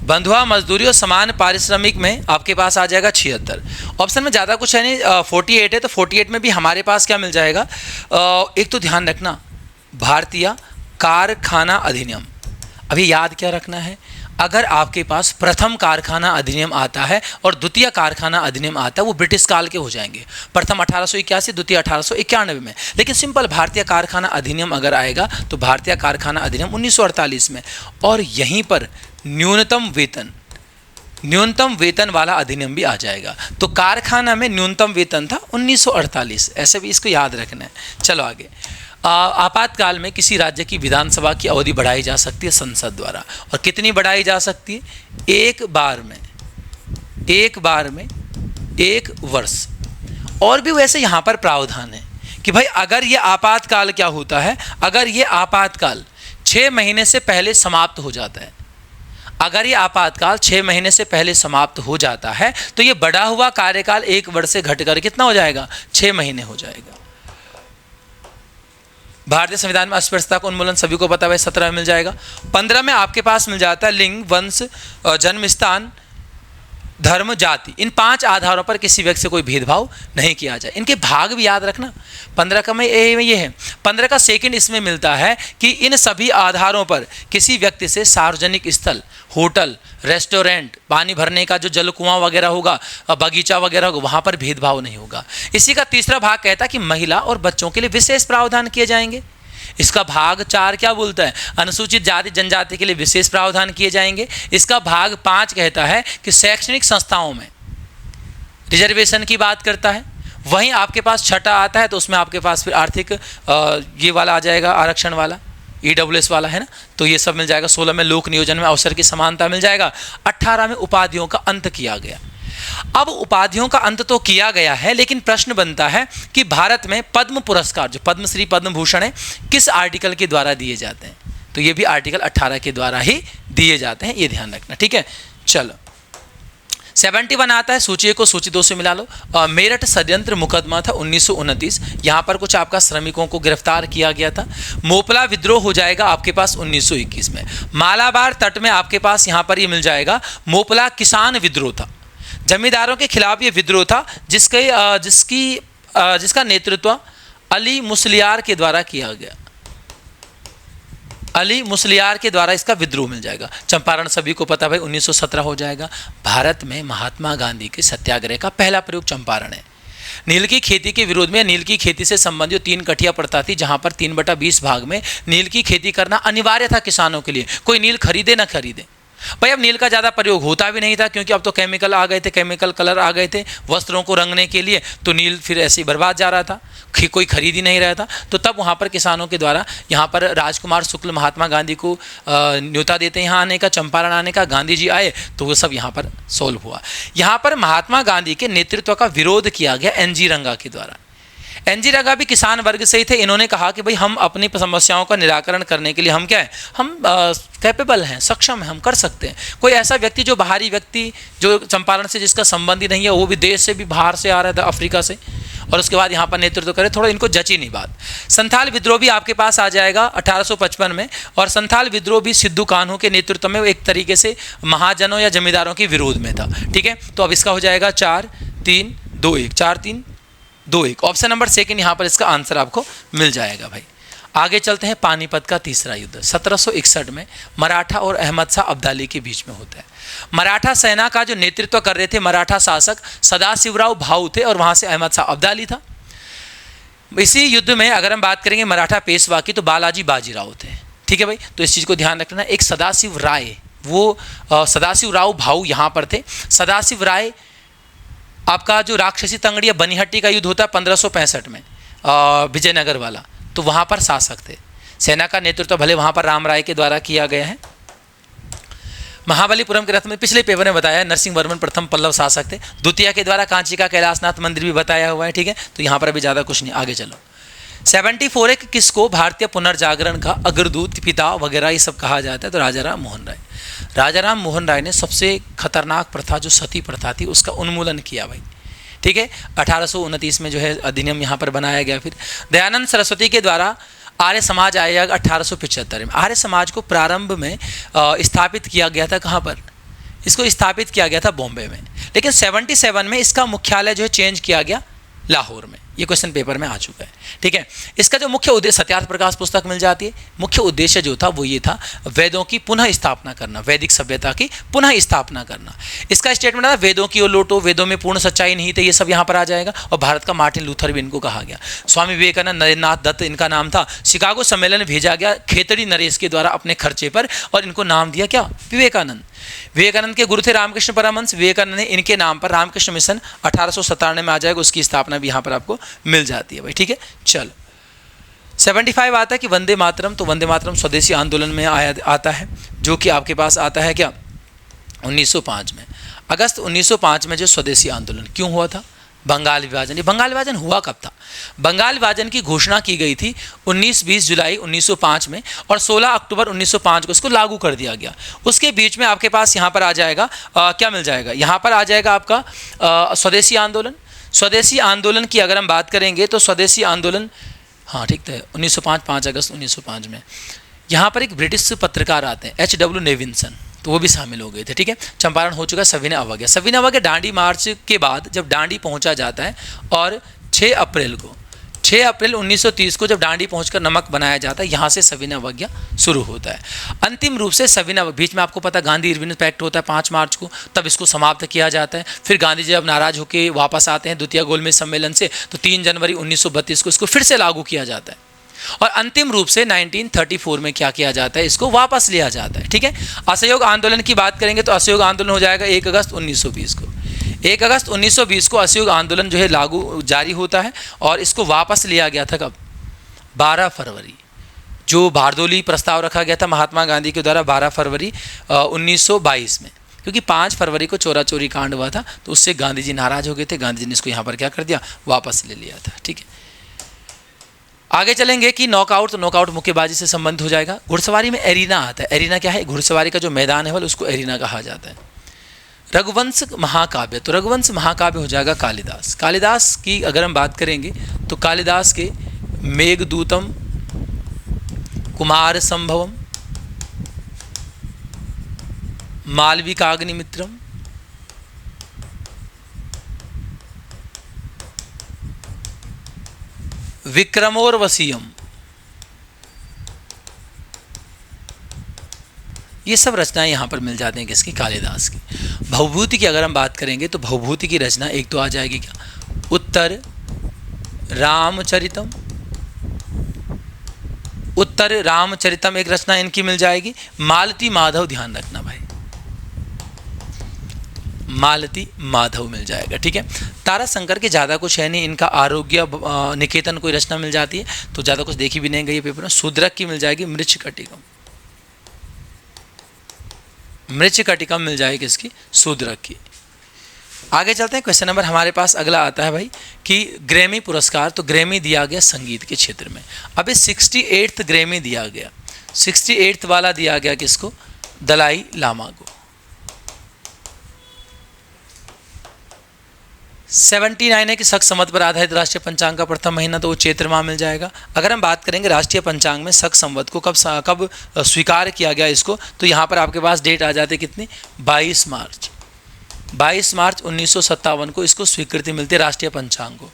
बंधुआ मजदूरी और समान पारिश्रमिक में आपके पास आ जाएगा 76। ऑप्शन में ज़्यादा कुछ है नहीं, 48 है, तो 48 में भी हमारे पास क्या मिल जाएगा, एक तो ध्यान रखना भारतीय कारखाना अधिनियम। अभी याद क्या रखना है, अगर आपके पास प्रथम कारखाना अधिनियम आता है और द्वितीय कारखाना अधिनियम आता है, वो ब्रिटिश काल के हो जाएंगे, प्रथम 1881, द्वितीय 1891 में। लेकिन सिंपल भारतीय कारखाना अधिनियम अगर आएगा तो भारतीय कारखाना अधिनियम 1948 में, और यहीं पर न्यूनतम वेतन वाला अधिनियम भी आ जाएगा। तो कारखाना में न्यूनतम वेतन था 1948, ऐसे भी इसको याद रखना है। चलो आगे, आपातकाल में किसी राज्य की विधानसभा की अवधि बढ़ाई जा सकती है संसद द्वारा, और कितनी बढ़ाई जा सकती है, एक बार में 1 वर्ष। और भी वैसे यहाँ पर प्रावधान है कि भाई अगर ये आपातकाल क्या होता है, अगर ये आपातकाल 6 महीने से पहले समाप्त हो जाता है, अगर ये आपातकाल 6 महीने से पहले समाप्त हो जाता है, तो ये बढ़ा हुआ कार्यकाल 1 वर्ष से घटकर कितना हो जाएगा, 6 महीने हो जाएगा। भारतीय संविधान में अस्पृश्यता का उन्मूलन सभी को पता है, 17 में मिल जाएगा। 15 में आपके पास मिल जाता है लिंग, वंश, जन्म स्थान, धर्म, जाति, इन 5 आधारों पर किसी व्यक्ति से कोई भेदभाव नहीं किया जाए। इनके भाग भी याद रखना। 15 का में ये है। 15 का सेकंड इसमें मिलता है कि इन सभी आधारों पर किसी व्यक्ति से सार्वजनिक स्थल, होटल, रेस्टोरेंट, पानी भरने का जो जल कुआं वगैरह होगा, बगीचा वगैरह होगा, वहाँ पर भेदभाव नहीं होगा। इसी का तीसरा भाग कहता है कि महिला और बच्चों के लिए विशेष प्रावधान किए जाएंगे। इसका भाग 4 क्या बोलता है? अनुसूचित जाति जनजाति के लिए विशेष प्रावधान किए जाएंगे। इसका भाग 5 कहता है कि शैक्षणिक संस्थाओं में रिजर्वेशन की बात करता है। वहीं आपके पास छठा आता है तो उसमें आपके पास फिर आर्थिक ये वाला आ जाएगा, आरक्षण वाला, EWS वाला, है ना, तो ये सब मिल जाएगा। 16 में लोक नियोजन में अवसर की समानता मिल जाएगा। 18 में उपाधियों का अंत किया गया। अब उपाधियों का अंत तो किया गया है, लेकिन प्रश्न बनता है कि भारत में पद्म पुरस्कार, जो पद्मश्री, पद्म भूषण है, किस आर्टिकल के द्वारा दिए जाते हैं? तो ये भी आर्टिकल 18 के द्वारा ही दिए जाते हैं, ये ध्यान रखना, ठीक है। चलो 71 आता है, सूची को सूची 2 से मिला लो। मेरठ षड्यंत्र मुकदमा था 1929, यहाँ पर कुछ आपका श्रमिकों को गिरफ्तार किया गया था। मोपला विद्रोह हो जाएगा आपके पास 1921 में। मालाबार तट में आपके पास यहाँ पर ये मिल जाएगा मोपला किसान विद्रोह था, जमींदारों के खिलाफ ये विद्रोह था, जिसका नेतृत्व अली मुसलियार के द्वारा किया गया। अली मुसलियार के द्वारा इसका विद्रोह मिल जाएगा। चंपारण सभी को पता भाई 1917 हो जाएगा। भारत में महात्मा गांधी के सत्याग्रह का पहला प्रयोग चंपारण है। नील की खेती के विरोध में, नील की खेती से संबंधित 3 कठिया प्रथा थी, जहां पर 3/20 भाग में नील की खेती करना अनिवार्य था किसानों के लिए, कोई नील खरीदे ना खरीदे। भाई अब नील का ज़्यादा प्रयोग होता भी नहीं था, क्योंकि अब तो केमिकल आ गए थे, केमिकल कलर आ गए थे वस्त्रों को रंगने के लिए, तो नील फिर ऐसे ही बर्बाद जा रहा था, कोई खरीद ही नहीं रहा था। तो तब वहाँ पर किसानों के द्वारा यहाँ पर राजकुमार शुक्ल महात्मा गांधी को न्योता देते हैं यहाँ आने का, चंपारण आने का। गांधी जी आए तो वो सब यहाँ पर सोल्व हुआ। यहाँ पर महात्मा गांधी के नेतृत्व का विरोध किया गया NG रंगा के द्वारा। NG रंगा भी किसान वर्ग से ही थे। इन्होंने कहा कि भाई हम अपनी समस्याओं का निराकरण करने के लिए हम क्या है, हम कैपेबल हैं, सक्षम हैं, हम कर सकते हैं। कोई ऐसा व्यक्ति जो बाहरी व्यक्ति जो चंपारण से जिसका संबंध ही नहीं है, वो भी देश से भी बाहर से आ रहा था, अफ्रीका से, और उसके बाद यहाँ पर नेतृत्व करे, थोड़ा इनको जची नहीं बात। संथाल विद्रोह भी आपके पास आ जाएगा 1855 में, और संथाल विद्रोह भी सिद्धू कान्हू के नेतृत्व में एक तरीके से महाजनों या जमींदारों के विरोध में था, ठीक है। तो अब इसका हो जाएगा 4, 3, 2, 1, 4, 3, 2, 1। ऑप्शन नंबर सेकंड यहाँ पर इसका आंसर आपको मिल जाएगा भाई। आगे चलते हैं। पानीपत का तीसरा युद्ध 1761 में मराठा और अहमद शाह अब्दाली के बीच में होता है। मराठा सेना का जो नेतृत्व कर रहे थे मराठा शासक सदाशिवराव भाऊ थे, और वहाँ से अहमद शाह अब्दाली था। इसी युद्ध में अगर हम बात करेंगे मराठा पेशवा की, तो बालाजी बाजीराव थे, ठीक है भाई। तो इस चीज़ को ध्यान रखना। एक सदाशिव राय, वो सदाशिवराव भाऊ यहाँ पर थे। सदाशिव राय आपका जो राक्षसी तंगड़ी या बनीहट्टी का युद्ध होता है 1565 में, विजयनगर वाला, तो वहाँ पर शासक थे। सेना का नेतृत्व भले वहाँ पर राम राय के द्वारा किया गया है। महाबलीपुरम के रथ में पिछले पेपर में बताया नरसिंह वर्मन प्रथम पल्लव शासक थे। द्वितीय के द्वारा कांची का कैलाशनाथ मंदिर भी बताया हुआ है, ठीक है। तो यहाँ पर अभी ज़्यादा कुछ नहीं, आगे चलो। 74 एक किसको भारतीय पुनर्जागरण का अग्रदूत, पिता वगैरह ये सब कहा जाता है? तो राजा राम मोहन राय। राजा राम मोहन राय ने सबसे खतरनाक प्रथा जो सती प्रथा थी उसका उन्मूलन किया भाई, ठीक है। 1829 में जो है अधिनियम यहाँ पर बनाया गया। फिर दयानंद सरस्वती के द्वारा आर्य समाज आया 1875 में। आर्य समाज को प्रारंभ में स्थापित किया गया था कहाँ पर? इसको स्थापित किया गया था बॉम्बे में, लेकिन 77 में इसका मुख्यालय जो है चेंज किया गया लाहौर में। ये क्वेश्चन पेपर में आ चुका है, ठीक है। इसका जो मुख्य उद्देश्य, सत्यार्थ प्रकाश पुस्तक मिल जाती है, मुख्य उद्देश्य जो था वो ये था वेदों की पुनः स्थापना करना, वैदिक सभ्यता की पुनः स्थापना करना। इसका स्टेटमेंट था वेदों की ओर लौटो, वेदों में पूर्ण सच्चाई नहीं थे, ये सब यहाँ पर आ जाएगा। और भारत का मार्टिन लूथर भी इनको कहा गया। स्वामी विवेकानंद, नरेंद्रनाथ दत्त इनका नाम था। शिकागो सम्मेलन में भेजा गया खेतड़ी नरेश के द्वारा अपने खर्चे पर, और इनको नाम दिया क्या? विवेकानंद। विवेकानंद के गुरु थे रामकृष्ण परमहंस। विवेकानंद ने इनके नाम पर रामकृष्ण मिशन 1897 में आ जाएगा, उसकी स्थापना भी यहाँ पर आपको मिल जाती है भाई, ठीक है। चलो 75 आता है कि वंदे मातरम। तो वंदे मातरम स्वदेशी आंदोलन में आता है, जो कि आपके पास आता है क्या 1905 में। अगस्त 1905 में जो स्वदेशी आंदोलन क्यों हुआ था? बंगाल विभाजन। ये बंगाल विभाजन हुआ कब था? बंगाल विभाजन की घोषणा की गई थी 19-20 जुलाई 1905 में, और 16 अक्टूबर 1905 को इसको लागू कर दिया गया। उसके बीच में आपके पास यहाँ पर आ जाएगा क्या मिल जाएगा? यहाँ पर आ जाएगा आपका स्वदेशी आंदोलन। स्वदेशी आंदोलन की अगर हम बात करेंगे तो स्वदेशी आंदोलन हाँ ठीक है, 1905, 5 अगस्त 1905 में। यहाँ पर एक ब्रिटिश पत्रकार आते हैं, H.W. नेविन्सन, तो वो भी शामिल हो गए थे। ठीक है, चंपारण हो चुका, सविनय अवज्ञा। सविनय अवज्ञा डांडी मार्च के बाद जब डांडी पहुंचा जाता है और 6 अप्रैल 1930 को जब डांडी पहुंचकर नमक बनाया जाता है, यहाँ से सविनय अवज्ञा शुरू होता है। अंतिम रूप से सविनय, बीच में आपको पता गांधी इरविन पैक्ट होता है 5 मार्च को, तब इसको समाप्त किया जाता है। फिर गांधी जी जब नाराज होकर वापस आते हैं द्वितीय गोलमेज सम्मेलन से, तो 3 जनवरी 1932 को इसको फिर से लागू किया जाता है और अंतिम रूप से 1934 में क्या किया जाता है, इसको वापस लिया जाता है। ठीक है, असहयोग आंदोलन की बात करेंगे तो असहयोग आंदोलन हो जाएगा 1 अगस्त 1920 को। 1 अगस्त 1920 को असहयोग आंदोलन जो है लागू जारी होता है और इसको वापस लिया गया था कब? 12 फरवरी। जो बारदोली प्रस्ताव रखा गया था महात्मा गांधी के द्वारा 12 फरवरी 1922 में, क्योंकि 5 फरवरी को चोरा चोरी कांड हुआ था, तो उससे गांधी जी नाराज हो गए थे। गांधी जी ने इसको यहाँ पर क्या कर दिया, वापस ले लिया था। ठीक है, आगे चलेंगे कि नॉकआउट, तो नॉकआउट मुक्केबाजी से संबंध हो जाएगा। घुड़सवारी में एरिना आता है। एरिना क्या है? घुड़सवारी का जो मैदान है वाला, उसको एरिना कहा जाता है। रघुवंश महाकाव्य, तो रघुवंश महाकाव्य हो जाएगा कालिदास। कालिदास की अगर हम बात करेंगे तो कालिदास के मेघदूतम, कुमार संभवम, मालविकाग्निमित्रम, विक्रमोर्वशीयम, ये सब रचनाएं यहाँ पर मिल जाती हैं किसकी? कालिदास की। भवभूति की अगर हम बात करेंगे तो भवभूति की रचना एक तो आ जाएगी क्या? उत्तर रामचरितम, उत्तर रामचरितम एक रचना इनकी मिल जाएगी। मालती माधव, ध्यान रखना भाई, मालती माधव मिल जाएगा। ठीक है, तारा शंकर के ज़्यादा कुछ है नहीं, इनका आरोग्य निकेतन कोई रचना मिल जाती है, तो ज़्यादा कुछ देखी भी नहीं गई पेपर में। शूद्रक की मिल जाएगी मृच्छकटिकम, मृच्छकटिकम मिल जाएगी इसकी, शूद्रक की। आगे चलते हैं, क्वेश्चन नंबर हमारे पास अगला आता है भाई कि ग्रैमी पुरस्कार, तो ग्रैमी दिया गया संगीत के क्षेत्र में। अभी 68th ग्रैमी दिया गया, 68th वाला दिया गया किसको? दलाई लामा को। 79 है कि शक संवत पर आधारित राष्ट्रीय पंचांग का प्रथम महीना, तो वो चैत्र माह मिल जाएगा। अगर हम बात करेंगे राष्ट्रीय पंचांग में शक संवत को कब स्वीकार किया गया इसको, तो यहाँ पर आपके पास डेट आ जाती है कितनी? 22 मार्च, 22 मार्च 1957 को इसको स्वीकृति मिलती है राष्ट्रीय पंचांग को।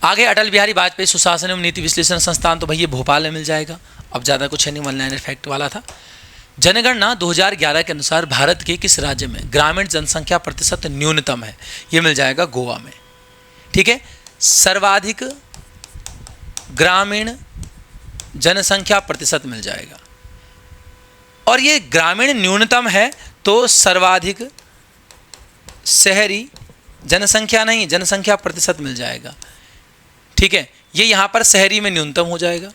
आगे अटल बिहारी वाजपेयी सुशासन एवं नीति विश्लेषण संस्थान, तो भैया भोपाल में मिल जाएगा। अब ज़्यादा कुछ है नहीं, वन लाइनर फैक्ट वाला था। जनगणना 2011 के अनुसार भारत के किस राज्य में ग्रामीण जनसंख्या प्रतिशत न्यूनतम है? ये मिल जाएगा गोवा में। ठीक है, सर्वाधिक ग्रामीण जनसंख्या प्रतिशत मिल जाएगा, और ये ग्रामीण न्यूनतम है तो सर्वाधिक शहरी जनसंख्या नहीं, जनसंख्या प्रतिशत मिल जाएगा। ठीक है, ये यहाँ पर शहरी में न्यूनतम हो जाएगा,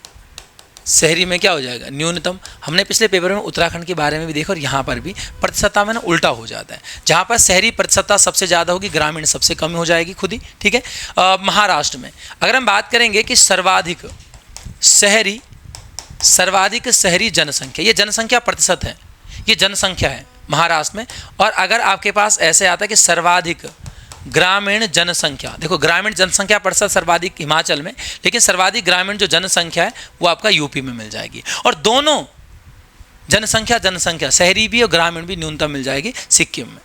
शहरी में क्या हो जाएगा? न्यूनतम। हमने पिछले पेपर में उत्तराखंड के बारे में भी देखा, और यहाँ पर भी प्रतिशतता में ना उल्टा हो जाता है, जहाँ पर शहरी प्रतिशतता सबसे ज़्यादा होगी, ग्रामीण सबसे कम हो जाएगी खुद ही। ठीक है, महाराष्ट्र में अगर हम बात करेंगे कि सर्वाधिक शहरी जनसंख्या, ये जनसंख्या प्रतिशत है, ये जनसंख्या है महाराष्ट्र में। और अगर आपके पास ऐसे आता है कि सर्वाधिक ग्रामीण जनसंख्या, देखो ग्रामीण जनसंख्या प्रतिशत सर्वाधिक हिमाचल में, लेकिन सर्वाधिक ग्रामीण जो जनसंख्या है वो आपका यूपी में मिल जाएगी। और दोनों जनसंख्या शहरी भी और ग्रामीण भी न्यूनतम मिल जाएगी सिक्किम में।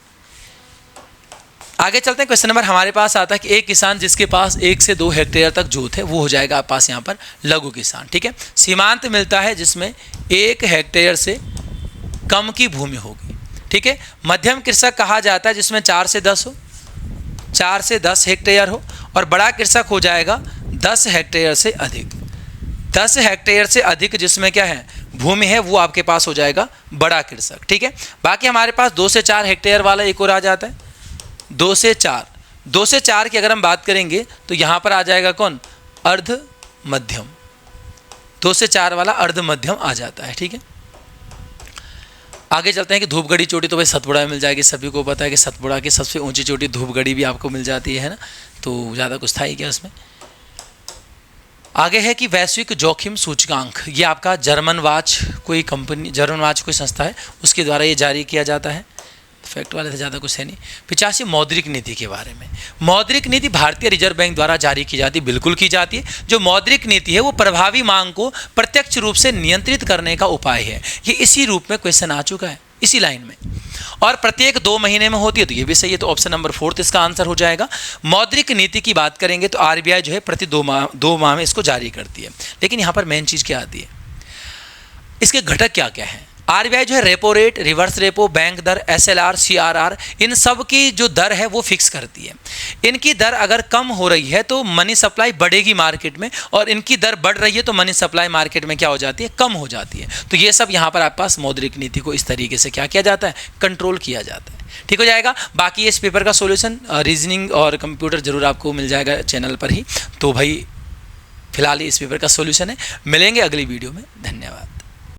आगे चलते हैं, क्वेश्चन नंबर हमारे पास आता है कि एक किसान जिसके पास 1 से 2 हेक्टेयर तक जोत है, वो हो जाएगा आपके पास यहाँ पर लघु किसान। ठीक है, सीमांत मिलता है जिसमें 1 हेक्टेयर से कम की भूमि होगी। ठीक है, मध्यम कृषक कहा जाता है जिसमें 4 से 10 हेक्टेयर हो, और बड़ा कृषक हो जाएगा 10 हेक्टेयर से अधिक। 10 हेक्टेयर से अधिक जिसमें क्या है भूमि है, वो आपके पास हो जाएगा बड़ा कृषक। ठीक है, बाकी हमारे पास 2 से 4 हेक्टेयर वाला एक और आ जाता है, 2 से 4 की अगर हम बात करेंगे तो यहाँ पर आ जाएगा कौन? अर्ध मध्यम। 2 से 4 वाला अर्ध मध्यम आ जाता है। ठीक है, आगे चलते हैं कि धूपगढ़ी चोटी, तो भाई सतपुड़ा में मिल जाएगी। सभी को पता है कि सतपुड़ा की सबसे ऊंची चोटी धूपगढ़ी भी आपको मिल जाती है ना, तो ज़्यादा कुछ था ही क्या उसमें। आगे है कि वैश्विक जोखिम सूचकांक, ये आपका जर्मन वाच कोई कंपनी, जर्मन वाच कोई संस्था है, उसके द्वारा ये जारी किया जाता है। फैक्ट वाले से ज़्यादा कुछ है नहीं। 85 मौद्रिक नीति के बारे में। मौद्रिक नीति भारतीय रिजर्व बैंक द्वारा जारी की जाती है, बिल्कुल की जाती है। जो मौद्रिक नीति है वो प्रभावी मांग को प्रत्यक्ष रूप से नियंत्रित करने का उपाय है। ये इसी रूप में क्वेश्चन आ चुका है, इसी लाइन में, और प्रत्येक 2 महीने में होती है, तो ये भी सही है। तो ऑप्शन नंबर 4 इसका आंसर हो जाएगा। मौद्रिक नीति की बात करेंगे तो आरबीआई जो है प्रति 2 माह में इसको जारी करती है। लेकिन यहाँ पर मेन चीज़ क्या आती है, इसके घटक क्या क्या है। आरबीआई जो है repo rate, reverse repo, bank दर, एसएलआर, सीआरआर, इन सब की जो दर है वो फिक्स करती है। इनकी दर अगर कम हो रही है तो मनी सप्लाई बढ़ेगी मार्केट में, और इनकी दर बढ़ रही है तो मनी सप्लाई मार्केट में क्या हो जाती है, कम हो जाती है। तो ये सब यहाँ पर आपके पास मौद्रिक नीति को इस तरीके से क्या किया जाता है, कंट्रोल किया जाता है। ठीक हो जाएगा। बाकी इस पेपर का सॉल्यूशन रीजनिंग और कंप्यूटर जरूर आपको मिल जाएगा चैनल पर ही। तो भाई फिलहाल इस पेपर का सॉल्यूशन है। मिलेंगे अगली वीडियो में। धन्यवाद।